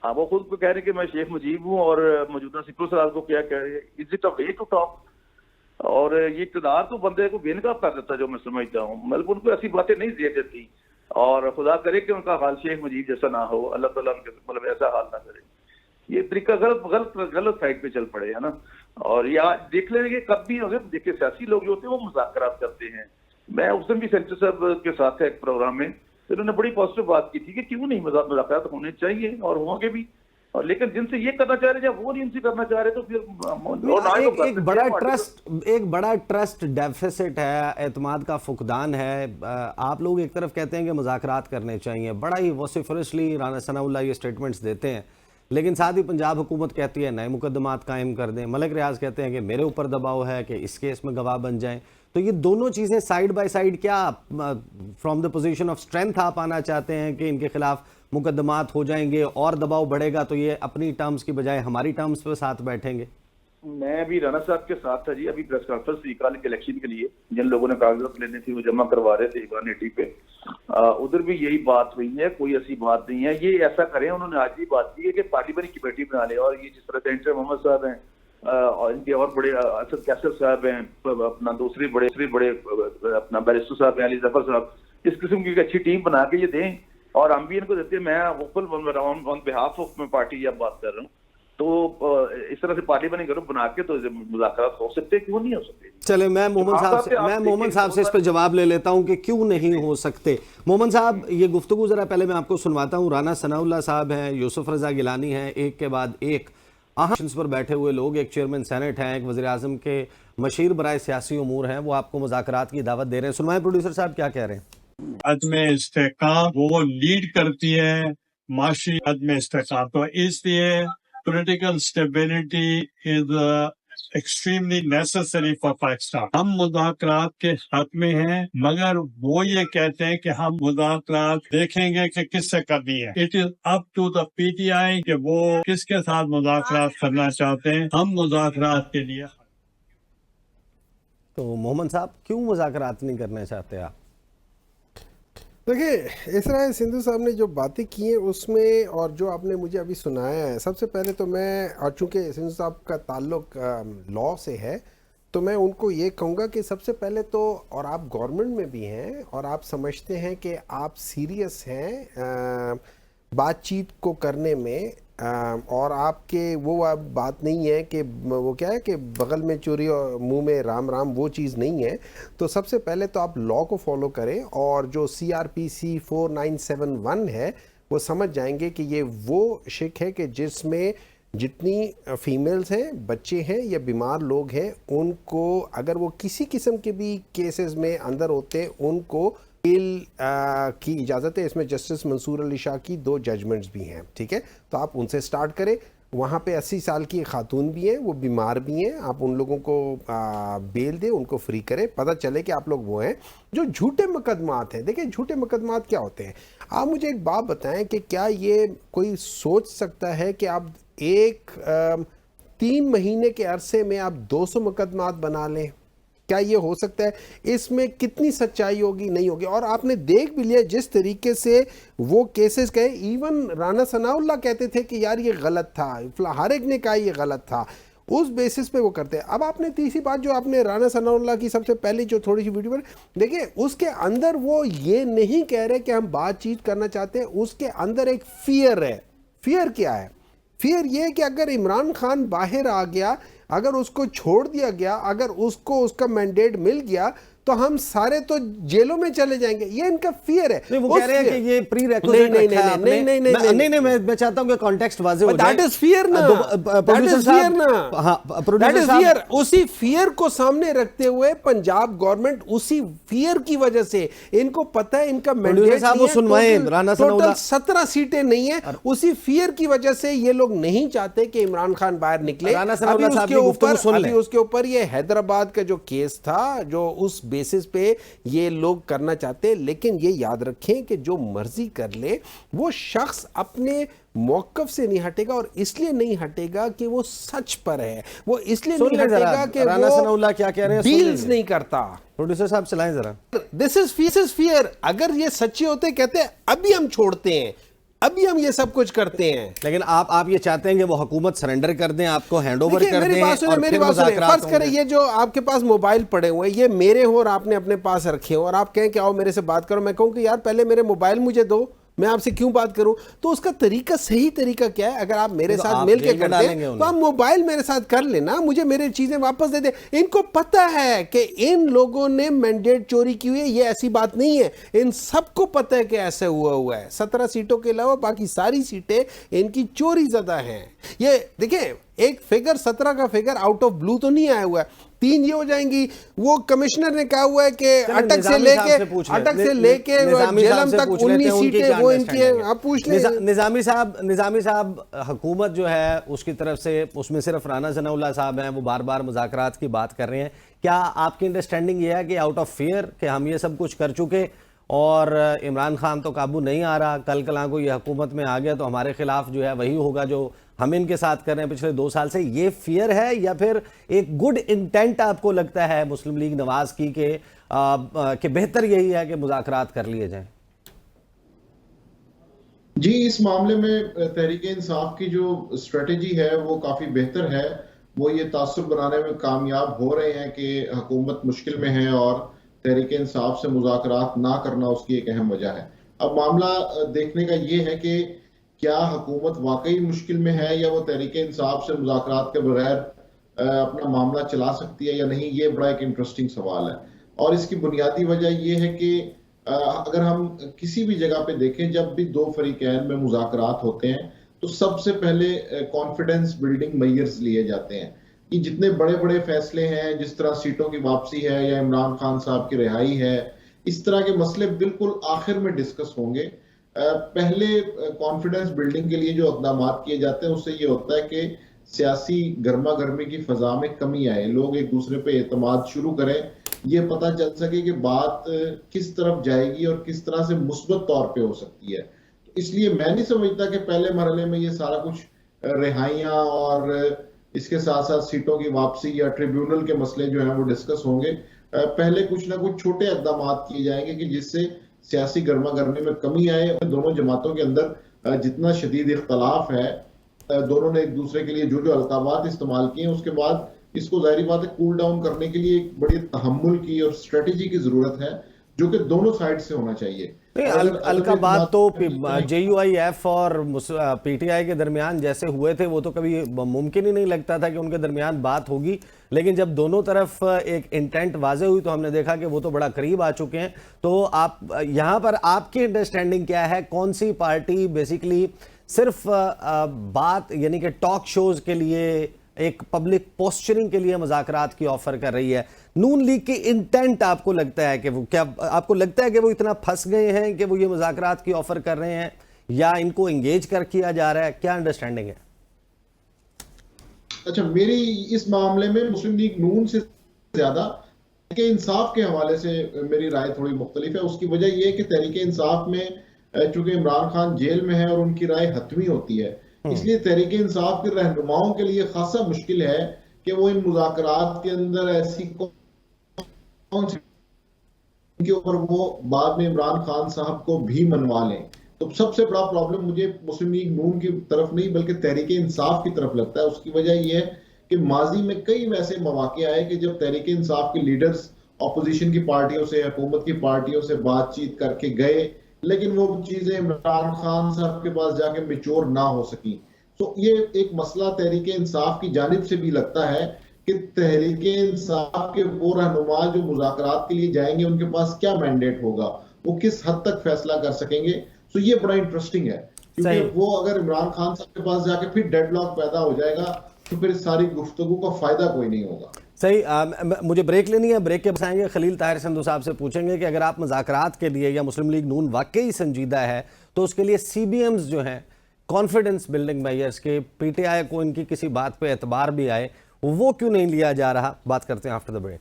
हाँ, वो खुद को कह रहे हैं कि मैं शेख मुजीब हूँ और मौजूदा सिक्कुल सराज को क्या कह रहे हैं, is it a way to talk? और ये इक़्तिदार तो बंदे को बेनकाब कर देता है, जो मैं समझता हूँ। मतलब उनको ऐसी बातें नहीं दे देती, और खुदा करे कि उनका हाल शेख मुजीब जैसा ना हो, अल्लाह ताला उनके मतलब ऐसा हाल ना करे। ये तरीका गलत साइड पे चल पड़े है ना। और ये देख लेंगे कब भी अगर देखिए सियासी लोग जो होते हैं वो मुज़ाकरात करते हैं। मैं उस दिन भी सेंटर साहब के साथ है एक प्रोग्राम में, तो उन्होंने बड़ी पॉजिटिव बात की थी कि क्यों नहीं मुज़ाकरात होने चाहिए और होंगे भी। और लेकिन जिनसे ये करना चाह रहे जब वो नहीं उनसे करना चाह रहे तो फिर एक बड़ा ट्रस्ट डेफिसिट है, एतमाद का फुकदान है। आप लोग एक तरफ कहते हैं कि मुज़ाकरात करने चाहिए, बड़ा ही वसिफरसली राना सनाउल्लाह ये स्टेटमेंट्स देते हैं, लेकिन साथ ही पंजाब हुकूमत कहती है नए मुकदमात कायम कर दें। मलिक रियाज कहते हैं कि मेरे ऊपर दबाव है कि इस केस में गवाह बन जाएं। तो ये दोनों चीज़ें साइड बाय साइड, क्या from the position of strength आप आना चाहते हैं कि इनके खिलाफ मुकदमात हो जाएंगे और दबाव बढ़ेगा तो ये अपनी टर्म्स की बजाय हमारी टर्म्स पे साथ बैठेंगे? मैं भी राना साहब के साथ था जी, अभी प्रेस कॉन्फ्रेंस निकाली इलेक्शन के लिए, जिन लोगों ने कागजात लेने थे वो जमा करवा रहे थे 180 पे। उधर भी यही बात हुई है, कोई ऐसी बात नहीं है। ये ऐसा करें, उन्होंने आज भी बात की है कि पार्लियामेंट्री कमेटी बना ले, और ये जिस तरह सेनेटर मोहम्मद साहब हैं और इनके और बड़े असद कैसर साहब हैं, अपना दूसरे बड़े अपना बैरिस्टर साहब हैं, अली जफर साहब, इस किस्म की एक अच्छी टीम बना के ये दें और हम भी इनको देते हैं। मैं ऑन बिहाफ ऑफ मैं पार्टी अब बात कर रहा हूँ, तो इस तरह से पार्लियामेंट ग्रुप बना के तो मुज़ाकरात हो सकते, क्यों नहीं हो सकते? चले मैं मोहम्मद साहब से इस पर जवाब ले लेता हूं कि क्यों नहीं हो सकते। मोहम्मद साहब, ये गुफ्तगू जरा पहले मैं आपको सुनवाता हूं। राना सनाउल्लाह साहब हैं, यूसुफ रजा गिलानी हैं, एक के बाद एक अहम पर बैठे हुए लोग, एक चेयरमैन सेनेट हैं, एक वज़ीर आज़म के मशीर बराए सियासी उमूर हैं, वो आपको मुज़ाकरात की दावत दे रहे हैं। सुनवाएं प्रोड्यूसर साहब क्या कह रहे हैं। अदम इस्तेहकाम वो लीड करती है माशी अदम इस्तेहकाम, तो इसलिए political stability is extremely necessary for Pakistan. हम मुज़ाकरात के हक में हैं, मगर वो ये कहते हैं कि हम मुज़ाकरात देखेंगे कि किससे करनी है। It is up to the PTI कि वो किसके साथ मुज़ाकरात करना चाहते हैं। हम मुज़ाकरात के लिए। तो मोहम्मद साहब, क्यों मुज़ाकरात नहीं करना चाहते आप? देखिए, इसराइल सिंधु साहब ने जो बातें की हैं उसमें, और जो आपने मुझे अभी सुनाया है, सबसे पहले तो मैं, और चूँकि सिंधु साहब का ताल्लुक लॉ से है, तो मैं उनको ये कहूँगा कि सबसे पहले तो, और आप गवर्नमेंट में भी हैं और आप समझते हैं कि आप सीरियस हैं बातचीत को करने में, और आपके वो बात नहीं है कि वो क्या है कि बगल में चोरी और मुंह में राम राम, वो चीज़ नहीं है। तो सबसे पहले तो आप लॉ को फॉलो करें, और जो CRPC 4971 है वो समझ जाएंगे कि ये वो शिक है कि जिसमें जितनी फीमेल्स हैं, बच्चे हैं या बीमार लोग हैं, उनको अगर वो किसी किस्म के भी केसेस में अंदर होते हैं, उनको अपील की इजाज़त है। इसमें जस्टिस मंसूर अली शाह की 2 जजमेंट्स भी हैं, ठीक है। तो आप उनसे स्टार्ट करें। वहाँ पे 80 साल की खातून भी हैं, वो बीमार भी हैं, आप उन लोगों को बेल दें, उनको फ्री करें। पता चले कि आप लोग वो हैं जो झूठे मुकदमात हैं। देखिए, झूठे मुकदमात क्या होते हैं? आप मुझे एक बात बताएं कि क्या ये कोई सोच सकता है कि आप 3 महीने के अरसे में आप 200 मुकदमात बना लें? क्या ये हो सकता है? इसमें कितनी सच्चाई होगी? नहीं होगी। और आपने देख भी लिया जिस तरीके से वो केसेस गए, इवन राना सनाउल्लाह कहते थे कि यार ये गलत था, हर एक ने कहा ये गलत था, उस बेसिस पे वो करते हैं। अब आपने तीसरी बात जो आपने राना सनाउल्लाह की सबसे पहले जो थोड़ी सी वीडियो पर देखिए, उसके अंदर वो ये नहीं कह रहे कि हम बातचीत करना चाहते हैं, उसके अंदर एक फियर है। फियर क्या है? फियर ये कि अगर इमरान खान बाहर आ गया, अगर उसको छोड़ दिया गया, अगर उसको उसका मैंडेट मिल गया, तो हम सारे तो जेलों में चले जाएंगे। ये इनका फियर है। नहीं, वो कह रहे हैं कि ये प्री रिक्विजिट रखा है आपने। नहीं, मैं चाहता हूं कि कॉन्टेक्स्ट वाज़ेह हो जाए। दैट इज फियर ना, प्रोड्यूसर साहब। हां, प्रोड्यूसर साहब, उसी फियर को सामने रखते हुए पंजाब गवर्नमेंट, उसी फियर की वजह से, इनको पता है इनका मैंडेट साहब, वो सुनवाएं राना सनाउल्लाह, 17 सीटें नहीं है, उसी फियर की वजह से ये लोग नहीं चाहते कि इमरान खान बाहर निकले। राना सनाउल्लाह साहब की गुफ्तगू सुन लें। उसके ऊपर ये हैदराबाद का जो केस था, जो उस बेसिस पे ये लोग करना चाहते हैं। लेकिन ये याद रखें कि जो मर्जी कर ले, वो शख्स अपने मौकफ से नहीं हटेगा, और इसलिए नहीं हटेगा कि वो सच पर है, वो इसलिए नहीं हटेगा कि राना सनाउल्लाह क्या कह रहे हैं, डील्स नहीं करता। प्रोड्यूसर साहब चलाएं जरा। This is fear. अगर ये सच्चे होते, कहते हैं अभी हम छोड़ते हैं, अभी हम ये सब कुछ करते हैं। लेकिन आप ये चाहते हैं कि वो हुकूमत सरेंडर कर दें, आपको हैंडओवर कर दें, मेरी बात सुने। फर्ज करें ये जो आपके पास मोबाइल पड़े हुए हैं, ये मेरे हो और आपने अपने पास रखे हो, और आप कहें कि आओ मेरे से बात करो। मैं कहूं कि यार पहले मेरे मोबाइल मुझे दो, मैं आपसे क्यों बात करूं? तो उसका तरीका, सही तरीका क्या है? अगर आप मेरे साथ मिल के करते हैं तो आप मोबाइल मेरे साथ कर लेना, मुझे मेरी चीजें वापस दे दे। इनको पता है कि इन लोगों ने मैंडेट चोरी की हुई है, ये ऐसी बात नहीं है, इन सबको पता है कि ऐसा हुआ है। 17 सीटों के अलावा बाकी सारी सीटें इनकी चोरी ज़्यादा हैं। ये देखिए, एक फिगर 17 का फिगर आउट ऑफ ब्लू तो नहीं आया हुआ है, 3 ये हो जाएंगी। वो कमिश्नर ने कहा हुआ है कि अटक से लेके जेलम तक 19 सीटें वो इनकी हैं। आप पूछ लें। निजामी साहब, हुकूमत जो है उसकी तरफ से, उसमें सिर्फ राना सनाउल्लाह साहब हैं, वो बार बार मुज़ाकरात की बात कर रहे हैं। क्या आपकी अंडरस्टैंडिंग ये है कि आउट ऑफ फियर कि हम ये सब कुछ कर चुके और इमरान खान तो काबू नहीं आ रहा, कल को ये हुकूमत में आ गया तो हमारे खिलाफ जो है वही होगा जो हम इनके साथ कर रहे हैं पिछले 2 साल से, ये फियर है या फिर एक गुड इंटेंट आपको लगता है मुस्लिम लीग नवाज की कि बेहतर यही है कि मुज़ाकरात कर लिए जाएं? जी, इस मामले में तहरीके इंसाफ की जो स्ट्रेटेजी है वो काफी बेहतर है। वो ये तासुर बनाने में कामयाब हो रहे हैं कि हुकूमत मुश्किल में है और तहरीके इंसाफ से मुज़ाकरात ना करना उसकी एक अहम वजह है। अब मामला देखने का ये है कि क्या हुकूमत वाकई मुश्किल में है या वो तहरीके इंसाफ से मुज़ाकरात के बगैर अपना मामला चला सकती है या नहीं, ये बड़ा एक इंटरेस्टिंग सवाल है। और इसकी बुनियादी वजह ये है कि अगर हम किसी भी जगह पे देखें, जब भी दो फरीकैन में मुज़ाकरात होते हैं तो सबसे पहले कॉन्फिडेंस बिल्डिंग मेजर्स लिए जाते हैं कि जितने बड़े बड़े फैसले हैं, जिस तरह सीटों की वापसी है या इमरान खान साहब की रिहाई है, इस तरह के मसले बिल्कुल आखिर में डिस्कस होंगे। पहले कॉन्फिडेंस बिल्डिंग के लिए जो इक़दाम किए जाते हैं उससे ये होता है कि सियासी गर्मा गर्मी की फजा में कमी आए, लोग एक दूसरे पे एतमाद शुरू करें, ये पता चल सके कि बात किस तरफ जाएगी और किस तरह से मुस्बत तौर पे हो सकती है। इसलिए मैं नहीं समझता कि पहले मरहले में ये सारा कुछ रिहाइयां और इसके साथ साथ सीटों की वापसी या ट्रिब्यूनल के मसले जो हैं वो डिस्कस होंगे। पहले कुछ ना कुछ छोटे इक़दाम किए जाएंगे कि जिससे सियासी गर्मा गर्मी में कमी आए। दोनों जमातों के अंदर जितना शदीद इख्तलाफ है, दोनों ने एक दूसरे के लिए जो जो अलकाबात इस्तेमाल किए हैं, उसके बाद इसको जाहिर बात है कूल डाउन करने के लिए एक बड़ी तहम्मुल की और स्ट्रेटेजी की जरूरत है, जो कि दोनों साइड से होना चाहिए। अलकाबात तो JUIF और PTI के दरमियान जैसे हुए थे वो तो कभी मुमकिन ही नहीं लगता था कि उनके दरमियान बात होगी, लेकिन जब दोनों तरफ एक इंटेंट वाजे हुई तो हमने देखा कि वो तो बड़ा करीब आ चुके हैं। तो आप यहाँ पर आपकी अंडरस्टैंडिंग क्या है? कौन सी पार्टी बेसिकली सिर्फ बात यानी कि टॉक शोज के लिए, एक पब्लिक पोस्चरिंग के लिए मुज़ाकरात की ऑफर कर रही है? नून लीग की इंटेंट आपको लगता है कि वो, क्या आपको लगता है कि वो इतना फंस गए हैं कि वो ये मुज़ाकरात की ऑफर कर रहे हैं या इनको एंगेज कर किया जा रहा है? क्या अंडरस्टैंडिंग है? अच्छा, मेरी इस मामले में मुस्लिम लीग नून से ज्यादा तहरीके इंसाफ के हवाले से मेरी राय थोड़ी मुख्तलिफ है। उसकी वजह यह है कि तहरीके इंसाफ में चूंकि इमरान खान जेल में है और उनकी राय हतमी होती है, इसलिए तहरीके इंसाफ के रहनुमाओं के लिए खासा मुश्किल है कि वो इन मुज़ाकरात के अंदर ऐसी कौन सी के ऊपर वो बाद में इमरान खान साहब को भी मनवा लें। तो सबसे बड़ा प्रॉब्लम मुझे मुस्लिम लीग नून की तरफ नहीं बल्कि तहरीके इंसाफ की तरफ लगता है। उसकी वजह यह है कि माजी में कई वैसे मौके आए कि जब तहरीके इंसाफ के लीडर्स अपोजिशन की पार्टियों से, हुकूमत की पार्टियों से बातचीत करके गए, लेकिन वो चीजें इमरान खान साहब के पास जाके मैच्योर ना हो सकी। तो ये एक मसला तहरीके इंसाफ की जानिब से भी लगता है कि तहरीके इंसाफ के वो रहनुमा जो मुज़ाकरात के लिए जाएंगे उनके पास क्या मैंडेट होगा, वो किस हद तक फैसला कर सकेंगे। तो ये बड़ा इंटरेस्टिंग है, क्योंकि वो अगर इमरान खान साहब के पास जाके फिर डेडलॉक पैदा हो जाएगा तो फिर सारी गुफ्तगू का फायदा कोई नहीं होगा। सही। मुझे ब्रेक लेनी है, ब्रेक के बाद आएंगे खलील ताहिर संधू साहब से पूछेंगे कि अगर आप मुज़ाकरात के लिए या मुस्लिम लीग नून वाकई संजीदा है तो उसके लिए CBMs जो हैं, कॉन्फिडेंस बिल्डिंग मेजर्स के, PTI को इनकी किसी बात पे एतबार भी आए, वो क्यों नहीं लिया जा रहा? बात करते हैं after the break.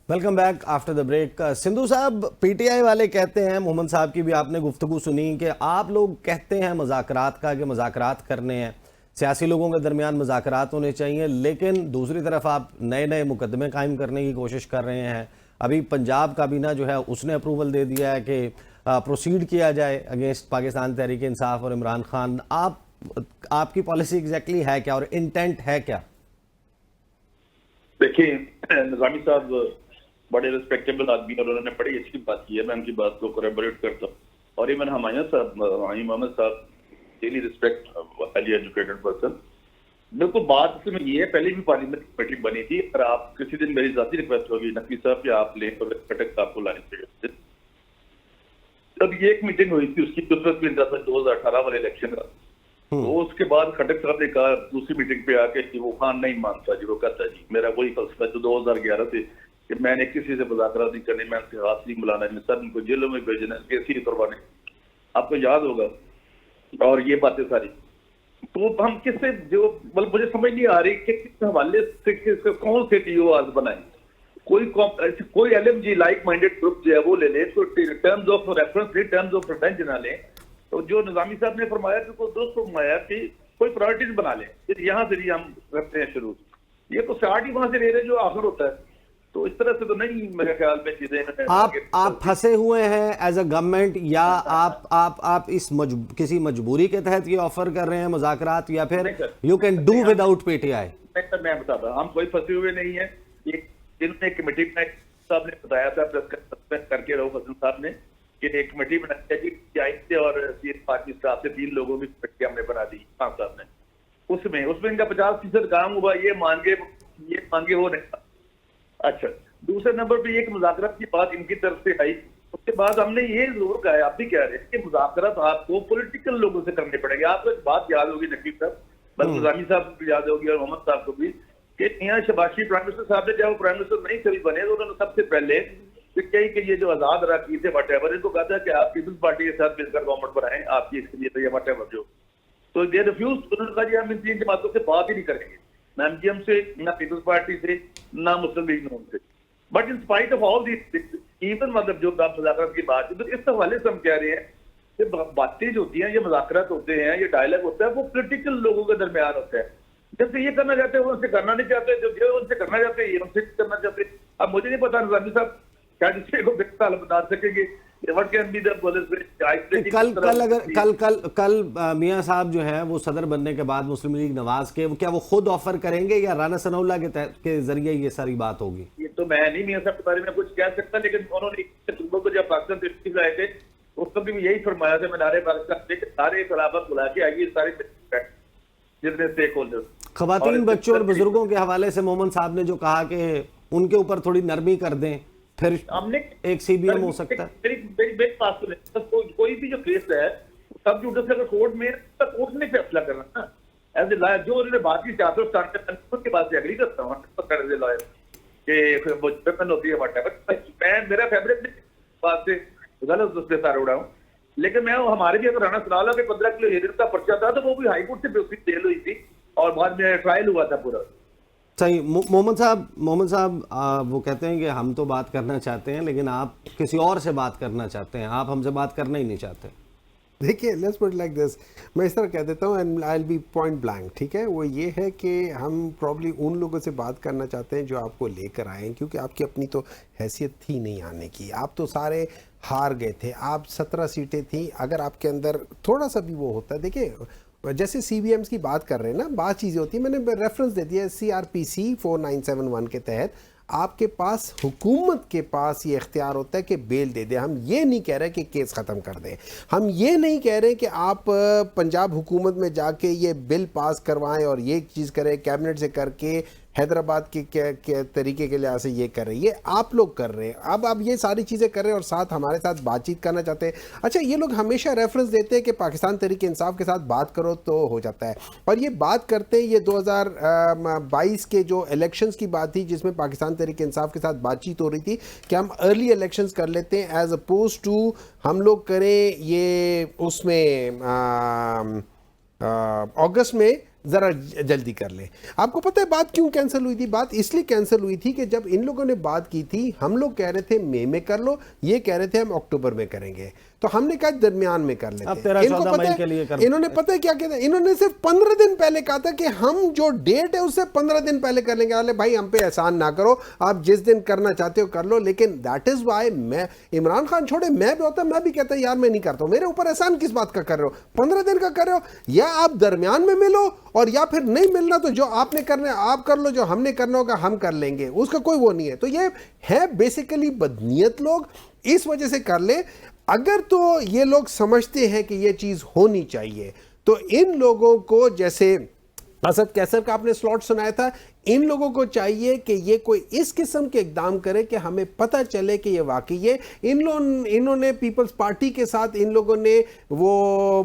Welcome back after the break. Sindhu साहब, PTI वाले कहते हैं, मोहम्मद साहब की भी आपने गुफ्तगू सुनी कि आप लोग कहते हैं मुज़ाकरात का कि मुज़ाकरात करने हैं, सियासी लोगों के दरमियान मुज़ाकरात होने चाहिए, लेकिन दूसरी तरफ आप नए नए मुकदमे कायम करने की कोशिश कर रहे हैं। अभी पंजाब काबीना जो है उसने अप्रूवल दे दिया है कि प्रोसीड किया जाए अगेंस्ट पाकिस्तान तहरीक इंसाफ और इमरान खान। आपकी पॉलिसी एग्जैक्टली है क्या और इंटेंट है क्या? देखिए, निजामी साहब बड़े रिस्पेक्टेबल आदमी और उन्होंने बड़ी अच्छी बात की है, मैं उनकी बात को कोरैबोरेट करता हूँ। और इवन हमायूं मोहम्मद साहब daily respect, highly educated person. बिल्कुल बात इसमें ये है, पहले भी पार्लियामेंट कमेटी बनी थी, और आप किसी दिन मेरी जाती रिक्वेस्ट होगी नकवी साहब कि आप लें तो कटक आपको लाने चाहिए। अब ये एक मीटिंग हुई थी, उसकी 2018 वाले इलेक्शन का, तो उसके बाद खट्टर साहब ने कहा दूसरी मीटिंग पे आके कि वो खान नहीं मानता जी, वो कहता है जी मेरा वही फलसफा जो 2011 से कि मैंने किसी से मुज़ाकरात नहीं करने, मैं हाथ नहीं बुलाना, सब इनको जेलों में भेजना, केसी उतरवाने, आपको याद होगा, और ये बातें सारी। तो हम किससे जो मतलब मुझे समझ नहीं आ रही कि किस हवाले से कौन से टीओ आज बनाए, कोई LMG लाइक माइंडेड ग्रुप जो है वो ले ले, तो टर्म्स ऑफ रेफरेंस ले, टर्म्स ऑफ रेफरेंस ना ले। तो जो निजामी साहब ने फरमाया कि दोस्त फरमाया कि कोई प्रायोरिटीज बना ले, यहाँ से ही हम करते हैं शुरू, ये तो स्टार्ट ही वहां से ले रहे जो आखिर होता है। तो इस तरह से तो नहीं मेरे ख्याल में चीजें। आप फंसे हुए हैं एज अ गवर्नमेंट, या आप इस किसी मजबूरी के तहत ये ऑफर कर रहे हैं मुज़ाकरात, या फिर you can do without PTI? मैं बताता, हम कोई फंसे हुए नहीं है। जिन्होंने कमेटी बनाई साहब ने बताया था प्रेस करके रहो फसन साहब ने कि एक कमेटी बनाई है PTI से और पार्टी स्टाफ से 3 लोगों की कमेटी हमने बना दी खान साहब ने। उसमें इनका 50% काम हुआ, ये मांगे वो नहीं। अच्छा, दूसरे नंबर पे एक मुज़ाकरात की बात इनकी तरफ से आई, उसके बाद हमने ये जरूर कहा है, आप भी कह रहे हैं कि मुज़ाकरात आपको पॉलिटिकल लोगों से करने पड़ेंगे। आपको एक बात याद होगी नकीब साहब, बस निजामी साहब को याद होगी और मोहम्मद साहब को भी, कि यहाँ शबाशी प्राइम मिनिस्टर साहब ने जब वो प्राइम मिनिस्टर नहीं कभी बने तो उन्होंने सबसे पहले कही कि ये जो आजाद अरकान थे वटेवर, इनको कहा था कि आप पीपल्स पार्टी के साथ मिलकर गवर्नमेंट बनाएं, आपकी इसके लिए तो ये वटेवर जो, तो दे रिफ्यूज। उन्होंने कहा जी हम इन 3 जमातों से बात ही नहीं करेंगे, ना MGM से, ना पीपल्स पार्टी से, ना मुस्लिम लीग नून से। But in spite of all this, even मतलब जो मुज़ाकरात की बात है, तो इस हवाले से हम कह रहे हैं कि बातें जो होती हैं, ये मुज़ाकरात होते हैं, ये डायलॉग होता है, वो पोलिटिकल लोगों के दरमियान होता है। जैसे ये करना चाहते हैं वो उनसे करना नहीं चाहते, जो उनसे करना चाहते हैं ये उनसे करना चाहते हैं। अब मुझे नहीं पता निजामी साहब क्या जिससे को बेहतर बता सकेंगे। कल मियां साहब जो है वो सदर बनने के बाद मुस्लिम लीग नवाज के, क्या वो खुद ऑफर करेंगे या राना सनाउल्लाह के जरिए ये सारी बात होगी? ये तो मैं नहीं मियां साहब के बारे में कुछ कह सकता, लेकिन उन्होंने जब पाकिस्तान तशरीफ लाए थे उस वक्त भी यही फरमाया था, मीनारे पाकिस्तान से सारे खिलाफत बुला के आएगी, सारे जितने स्टेक होल्डर्स, खवातीन, बच्चों और बुजुर्गों के हवाले से मोहम्मद साहब ने जो कहा कि उनके ऊपर थोड़ी नरमी कर दें, फिर हमने एक CBM हो सकता है। मेरी बात सुने, कोई भी जो केस है सब जो अगर कोर्ट में कोर्ट ने फैसला करना ना, एज ए लॉयर जो उन्होंने बात की चाहते के बाद से एग्री करता हूँ एज ए लॉयर कि होती है, मैं मेरा फेवरेट बात से गलत उससे सारे उड़ाऊं, लेकिन मैं हमारे भी अगर राना सनाउल्लाह के 15 किलो हेरोइन का पर्चा था तो वो भी हाईकोर्ट से जेल हुई थी और बाद में ट्रायल हुआ था पूरा। सही। मोहम्मद साहब वो कहते हैं कि हम तो बात करना चाहते हैं लेकिन आप किसी और से बात करना चाहते हैं, आप हमसे बात करना ही नहीं चाहते। देखिए, लेट्स पुट लाइक दिस, मैं इस तरह कह देता हूँ and I will be point blank, ठीक है। वो ये है कि हम प्रॉब्ली उन लोगों से बात करना चाहते हैं जो आपको लेकर आए हैं, क्योंकि आपकी अपनी तो हैसियत थी नहीं आने की, आप तो सारे हार गए थे, आप 17 सीटें थी। अगर आपके अंदर थोड़ा सा भी वो होता है, देखिए जैसे CBMs की बात कर रहे हैं ना, बात चीज़ें होती है, मैंने रेफरेंस दे दिया CRPC 4971 के तहत आपके पास हुकूमत के पास ये इख्तियार होता है कि बेल दे दे। हम ये नहीं कह रहे कि केस ख़त्म कर दें, हम ये नहीं कह रहे कि आप पंजाब हुकूमत में जाके ये बिल पास करवाएं और ये चीज़ करें, कैबिनेट से करके हैदराबाद के तरीके के लिहाज से ये कर रहे हैं, ये आप लोग कर रहे हैं। अब आप ये सारी चीज़ें कर रहे हैं और साथ हमारे साथ बातचीत करना चाहते हैं। अच्छा, ये लोग हमेशा रेफरेंस देते हैं कि पाकिस्तान तहरीक इंसाफ के साथ बात करो तो हो जाता है, और ये बात करते हैं, ये 2022 के जो इलेक्शंस की बात थी जिसमें पाकिस्तान तहरीक इंसाफ के साथ बातचीत हो रही थी कि हम अर्ली इलेक्शंस कर लेते हैं एज अपोज टू हम लोग करें ये उसमें अगस्त में ज़रा जल्दी कर ले। आपको पता है बात क्यों कैंसिल हुई थी? बात इसलिए कैंसिल हुई थी कि जब इन लोगों ने बात की थी, हम लोग कह रहे थे मई में कर लो, ये कह रहे थे हम अक्टूबर में करेंगे, तो हमने कहा दरमियान में कर लेते हैं। इनको पता है, इन्होंने पता है क्या कहते हैं, इन्होंने सिर्फ 15 दिन पहले कहा था कि हम जो डेट है उससे 15 दिन पहले कर लेंगे। अरे भाई, हम पे एहसान ना करो, आप जिस दिन करना चाहते हो कर लो। लेकिन दैट इज वाई मैं, इमरान खान छोड़े, मैं भी होता, मैं भी कहता यार मैं नहीं करता हूं, मेरे ऊपर एहसान किस बात का कर रहे हो, 15 दिन का कर रहे हो, या आप दरमियान में मिलो, और या फिर नहीं मिलना तो जो आपने करना है आप कर लो, जो हमने करना होगा हम कर लेंगे, उसका कोई वो नहीं है। तो ये है बेसिकली बदनीयत, लोग इस वजह से कर ले। अगर तो ये लोग समझते हैं कि ये चीज़ होनी चाहिए, तो इन लोगों को जैसे असद कैसर का आपने स्लॉट सुनाया था। इन लोगों को चाहिए कि ये कोई इस किस्म के इकदाम करे कि हमें पता चले कि ये वाकई है। इन्होंने पीपल्स पार्टी के साथ इन लोगों ने वो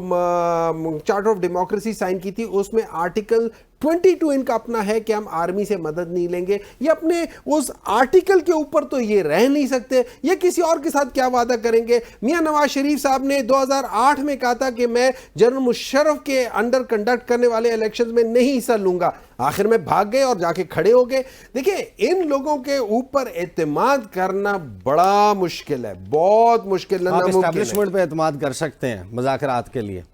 चार्टर ऑफ डेमोक्रेसी साइन की थी, उसमें आर्टिकल 22 इनका अपना है कि हम आर्मी से मदद नहीं लेंगे। ये अपने उस आर्टिकल के ऊपर तो ये रह नहीं सकते, ये किसी और के साथ क्या वादा करेंगे। मियां नवाज शरीफ साहब ने 2008 में कहा था कि मैं जनरल मुशर्रफ के अंडर कंडक्ट करने वाले इलेक्शंस में नहीं हिस्सा लूंगा, आखिर में भाग गए और जाके खड़े हो गए। देखिए, इन लोगों के ऊपर एतमाद करना बड़ा मुश्किल है, बहुत मुश्किल है। आप एस्टैब्लिशमेंट पे एतमाद कर सकते हैं मुज़ाकरात के लिए?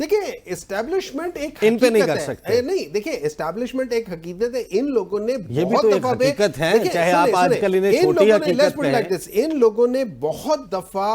देखिए, एस्टैब्लिशमेंट एक इन पे नहीं कर सकते। नहीं, देखिए, एस्टैब्लिशमेंट एक हकीकत है। इन लोगों ने ये भी तो एक हकीकत है, चाहे आप आजकल इन्हें छोटी हकीकत कहें। इन लोगों ने बहुत दफा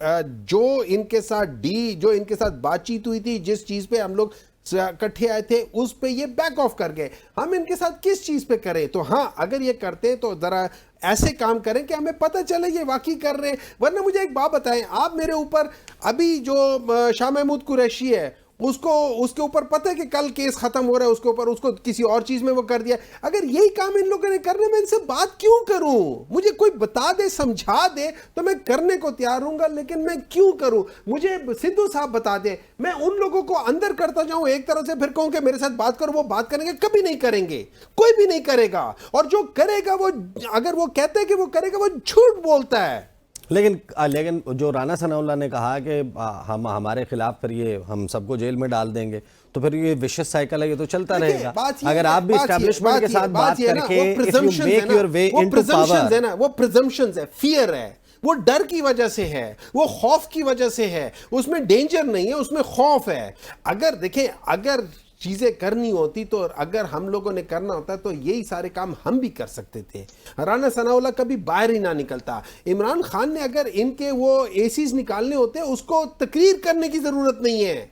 जो इनके साथ बातचीत हुई थी, जिस चीज पे हम लोग इकट्ठे आए थे, उस पे ये बैक ऑफ कर गए। हम इनके साथ किस चीज पे करें? तो हाँ, अगर ये करते तो जरा ऐसे काम करें कि हमें पता चले ये वाकई कर रहे हैं। वरना मुझे एक बात बताएं, आप मेरे ऊपर अभी जो शाह महमूद कुरैशी है, उसके ऊपर पता है कि कल केस खत्म हो रहा है, उसके ऊपर उसको किसी और चीज में वो कर दिया। अगर यही काम इन लोगों ने करने, मैं इनसे बात क्यों करूं? मुझे कोई बता दे, समझा दे तो मैं करने को तैयार हूंगा, लेकिन मैं क्यों करूं? मुझे सिद्धू साहब बता दे, मैं उन लोगों को अंदर करता जाऊं एक तरह से, फिर कहूं कि मेरे साथ बात करो, वो बात करेंगे? कभी नहीं करेंगे, कोई भी नहीं करेगा। और जो करेगा, वो अगर वो कहते हैं कि वो करेगा, वो झूठ बोलता है। लेकिन जो राना सनाउल्लाह ने कहा कि हम हमारे खिलाफ फिर ये हम सबको जेल में डाल देंगे, तो फिर ये विशेष साइकिल है, ये तो चलता रहेगा। अगर आप भी एस्टैब्लिशमेंट के साथ बात करके if you make your way into power, है ना, वो प्रिजम्पशंस है, फियर है, वो डर की वजह से है, वो खौफ की वजह से है, उसमें डेंजर नहीं है, उसमें खौफ है। अगर देखिए, अगर चीजें करनी होती तो अगर हम लोगों ने करना होता तो यही सारे काम हम भी कर सकते थे। राना सनाउल्लाह कभी बाहर ही ना निकलता। इमरान खान ने अगर इनके वो एसीज निकालने होते, उसको तकरीर करने की जरूरत नहीं है।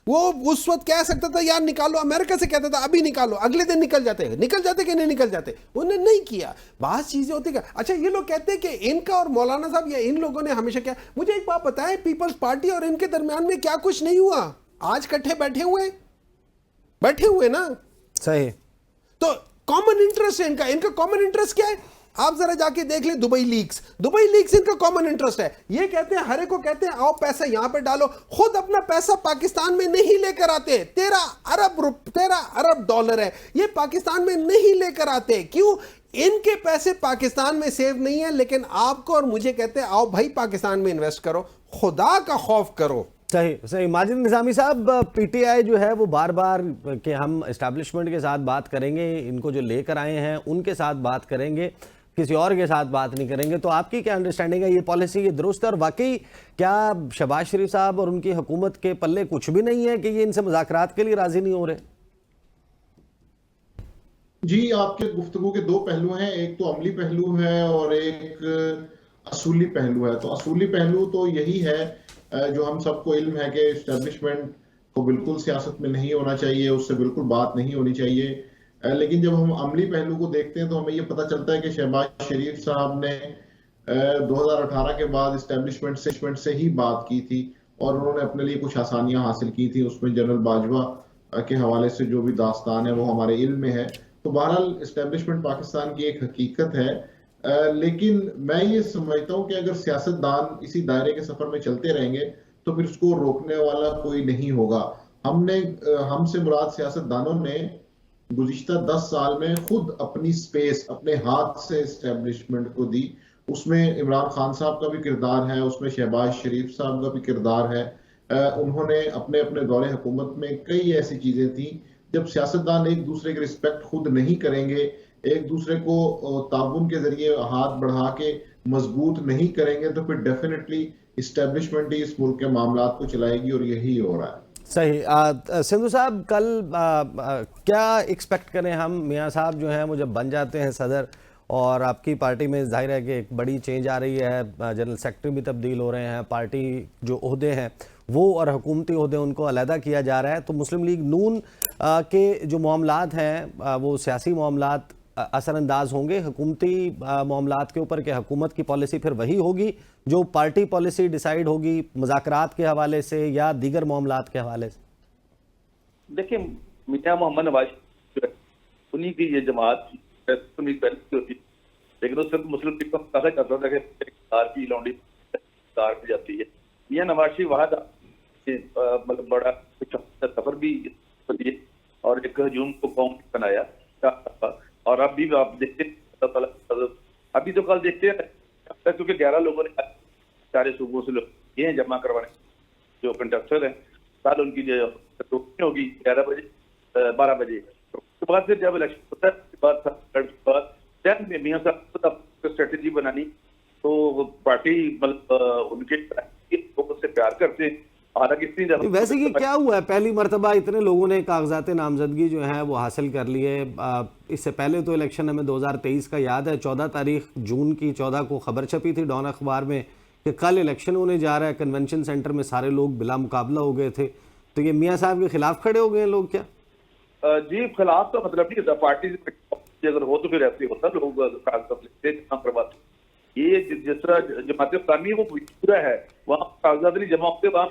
वो उस वक्त कह सकता था यार निकालो, अमेरिका से कहता था अभी निकालो, अगले दिन निकल जाते कि नहीं निकल जाते। उन्होंने नहीं किया। बात चीजें होती क्या। अच्छा, ये लोग कहते हैं कि इनका और मौलाना साहब या इन लोगों ने हमेशा क्या, मुझे एक बात बताएं, पीपल्स पार्टी और इनके दरमियान में क्या कुछ नहीं हुआ? आज इकट्ठे बैठे हुए ना, सही। तो कॉमन इंटरेस्ट है इनका कॉमन इंटरेस्ट क्या है? आप जरा जाके देख ले, दुबई लीक्स इनका कॉमन इंटरेस्ट है। ये कहते हैं, हरे को कहते हैं आओ पैसा यहां पे डालो, खुद अपना पैसा पाकिस्तान में नहीं लेकर आते। 13 अरब डॉलर है, ये पाकिस्तान में नहीं लेकर आते। क्यों? इनके पैसे पाकिस्तान में सेव नहीं है, लेकिन आपको और मुझे कहते हैं आओ भाई पाकिस्तान में इन्वेस्ट करो, खुदा का खौफ करो। सही। माजिद निज़ामी साहब, पीटीआई जो है वो बार बार कि हम एस्टैब्लिशमेंट के साथ बात करेंगे, इनको जो लेकर आए हैं उनके साथ बात करेंगे, किसी और के साथ बात नहीं करेंगे, तो आपकी क्या अंडरस्टैंडिंग है? ये पॉलिसी ये दुरुस्त है? और वाकई क्या शहबाज शरीफ साहब और उनकी हुकूमत के पल्ले कुछ भी नहीं है कि ये इनसे मुज़ाकरात के लिए राजी नहीं हो रहे? जी, आपके गुफ्तगू के दो पहलू हैं, एक तो अमली पहलू है और एक असूली पहलू है। तो असूली पहलू तो यही है जो हम सबको इल्म है कि एस्टेब्लिशमेंट को बिल्कुल सियासत में नहीं होना चाहिए, उससे बिल्कुल बात नहीं होनी चाहिए। लेकिन जब हम अमली पहलू को देखते हैं तो हमें ये पता चलता है कि शहबाज शरीफ साहब ने 2018 के बाद एस्टेब्लिशमेंट से ही बात की थी और उन्होंने अपने लिए कुछ आसानियां हासिल की थी। उसमें जनरल बाजवा के हवाले से जो भी दास्तान है वो हमारे इल्म में है। तो बहरहाल एस्टेब्लिशमेंट पाकिस्तान की एक हकीकत है। लेकिन मैं ये समझता हूँ कि अगर सियासतदान इसी दायरे के सफर में चलते रहेंगे तो फिर उसको रोकने वाला कोई नहीं होगा। हमसे मुराद सियासतदानों ने गुज़िश्ता 10 साल में खुद अपनी स्पेस अपने हाथ से एस्टेब्लिशमेंट को दी। उसमें इमरान खान साहब का भी किरदार है, उसमें शहबाज शरीफ साहब का भी किरदार है। उन्होंने अपने अपने दौरे हुकूमत में कई ऐसी चीजें थी। जब सियासतदान एक दूसरे की रिस्पेक्ट खुद नहीं करेंगे, एक दूसरे को ताउन के जरिए हाथ बढ़ा के मजबूत नहीं करेंगे, तो फिर डेफिनेटली इस्टेब्लिशमेंट ही इस मुल्क के मामलात को चलाएगी और यही हो रहा है। सही। सिंधु साहब, कल क्या एक्सपेक्ट करें हम? मियाँ साहब जो हैं वो जब बन जाते हैं सदर, और आपकी पार्टी में जाहिर है कि एक बड़ी चेंज आ रही है, जनरल सेक्रेटरी भी तब्दील हो रहे हैं, पार्टी जो ओहदे हैं वो और हुकूमती ओहदे उनको अलहदा किया जा रहा है, तो मुस्लिम लीग नून के जो मामलात हैं वो सियासी मामलात असरअंदाज होंगे हुकूमती मामलात के ऊपर, कि हुकूमत की पॉलिसी फिर वही होगी जो पार्टी पॉलिसी डिसाइड होगी मुज़ाकरात के हवाले से या दीगर मामलात के हवाले से? देखिए, मियां मोहम्मद नवाज शरीफ, उन्हीं की ये जमात उम्मीद पहले होती, लेकिन उस वक्त मुस्लिम लीग को कहा जाता था कि कार की लौंडी कार की जाती है। मियां नवाज शरीफ वहां मतलब बड़ा सफर भी दिए और एक हजूम को कौम बनाया, और अभी आप देखते हैं, अभी तो कल देखते हैं क्योंकि 11 लोगों ने सारे सूबों से लोग ये जमा करवाने जो कंडक्टर हैं, कल उनकी जो होगी 11 बजे 12 बजे, उसके बाद फिर जब इलेक्शन होता है उसके बाद मियां साहब स्ट्रेटेजी बनानी, तो पार्टी मतलब उनके लोग उससे प्यार करते हैं। हालांकि वैसे ये क्या हुआ है, पहली मर्तबा इतने लोगों ने कागजात नामजदगी जो है वो हासिल कर लिए। इससे पहले तो इलेक्शन हमें 2023 का याद है, 14 तारीख जून की 14 को खबर छपी थी डॉन अखबार में कि कल इलेक्शन होने जा रहा है। कन्वेंशन सेंटर में सारे लोग बिला मुकाबला हो गए थे। तो ये मियां साहब के खिलाफ खड़े हो गए हैं लोग क्या? जी खिलाफ तो मतलब नहीं, पार्टी अगर हो तो फिर ऐसे होता, लोग कागजात लिखते करवाते। ये जिस तरह जमात इस्लामी वो पूरा है, वहाँ कागजात नहीं जमा होते, वहाँ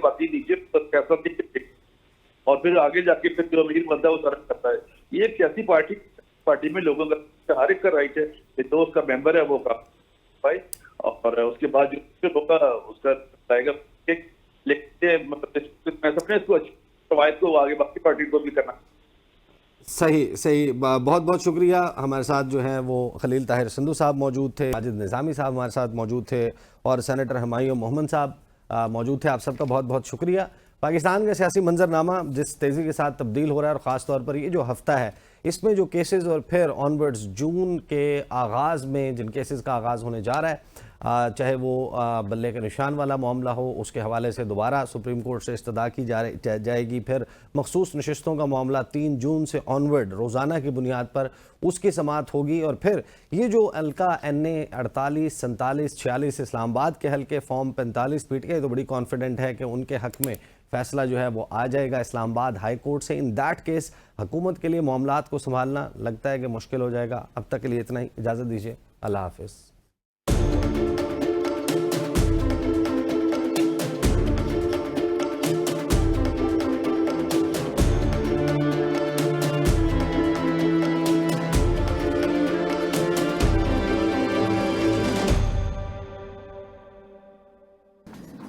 बाकी नीचे कैसा और फिर आगे जाके फिर जो अमीर बनता है वो तरफ करता है। ये एक ऐसी पार्टी में लोगों का हर एक का राइट है कि जो उसका मेंबर है वो पाए, और उसके बाद जो होगा उसका आएगा। लेकिन मतलब मैं समझे इसको रवायत को आगे बाकी पार्टी को भी करना। सही बहुत बहुत शुक्रिया। हमारे साथ जो है वो खलील ताहिर सिंधु साहब मौजूद थे, माजिद निज़ामी साहब हमारे साथ मौजूद थे, और सेनेटर हुमायूं मोहम्मद साहब मौजूद थे। आप सबका बहुत बहुत शुक्रिया। पाकिस्तान का सियासी मंजरनामा जिस तेज़ी के साथ तब्दील हो रहा है, और ख़ास तौर पर ये जो हफ्ता है इसमें जो केसेस, और फिर ऑनवर्ड्स जून के आगाज़ में जिन केसेस का आगाज़ होने जा रहा है, चाहे वो बल्ले के निशान वाला मामला हो, उसके हवाले से दोबारा सुप्रीम कोर्ट से इस्तदा की जाएगी। फिर मखसूस नशिस्तों का मामला 3 जून से ऑनवर्ड रोज़ाना की बुनियाद पर उसकी समाअत होगी। और फिर ये जो हल्का NA 48, 47, 46 इस्लामाबाद के हल्के फॉर्म 45 पीट के, तो बड़ी कॉन्फिडेंट है कि उनके हक में फैसला जो है वो आ जाएगा इस्लामाबाद हाई कोर्ट से। इन दैट केस हुकूमत के लिए मामलात को संभालना लगता है कि मुश्किल हो जाएगा। अब तक के लिए इतना ही, इजाज़त दीजिए, अल्लाह हाफिज़।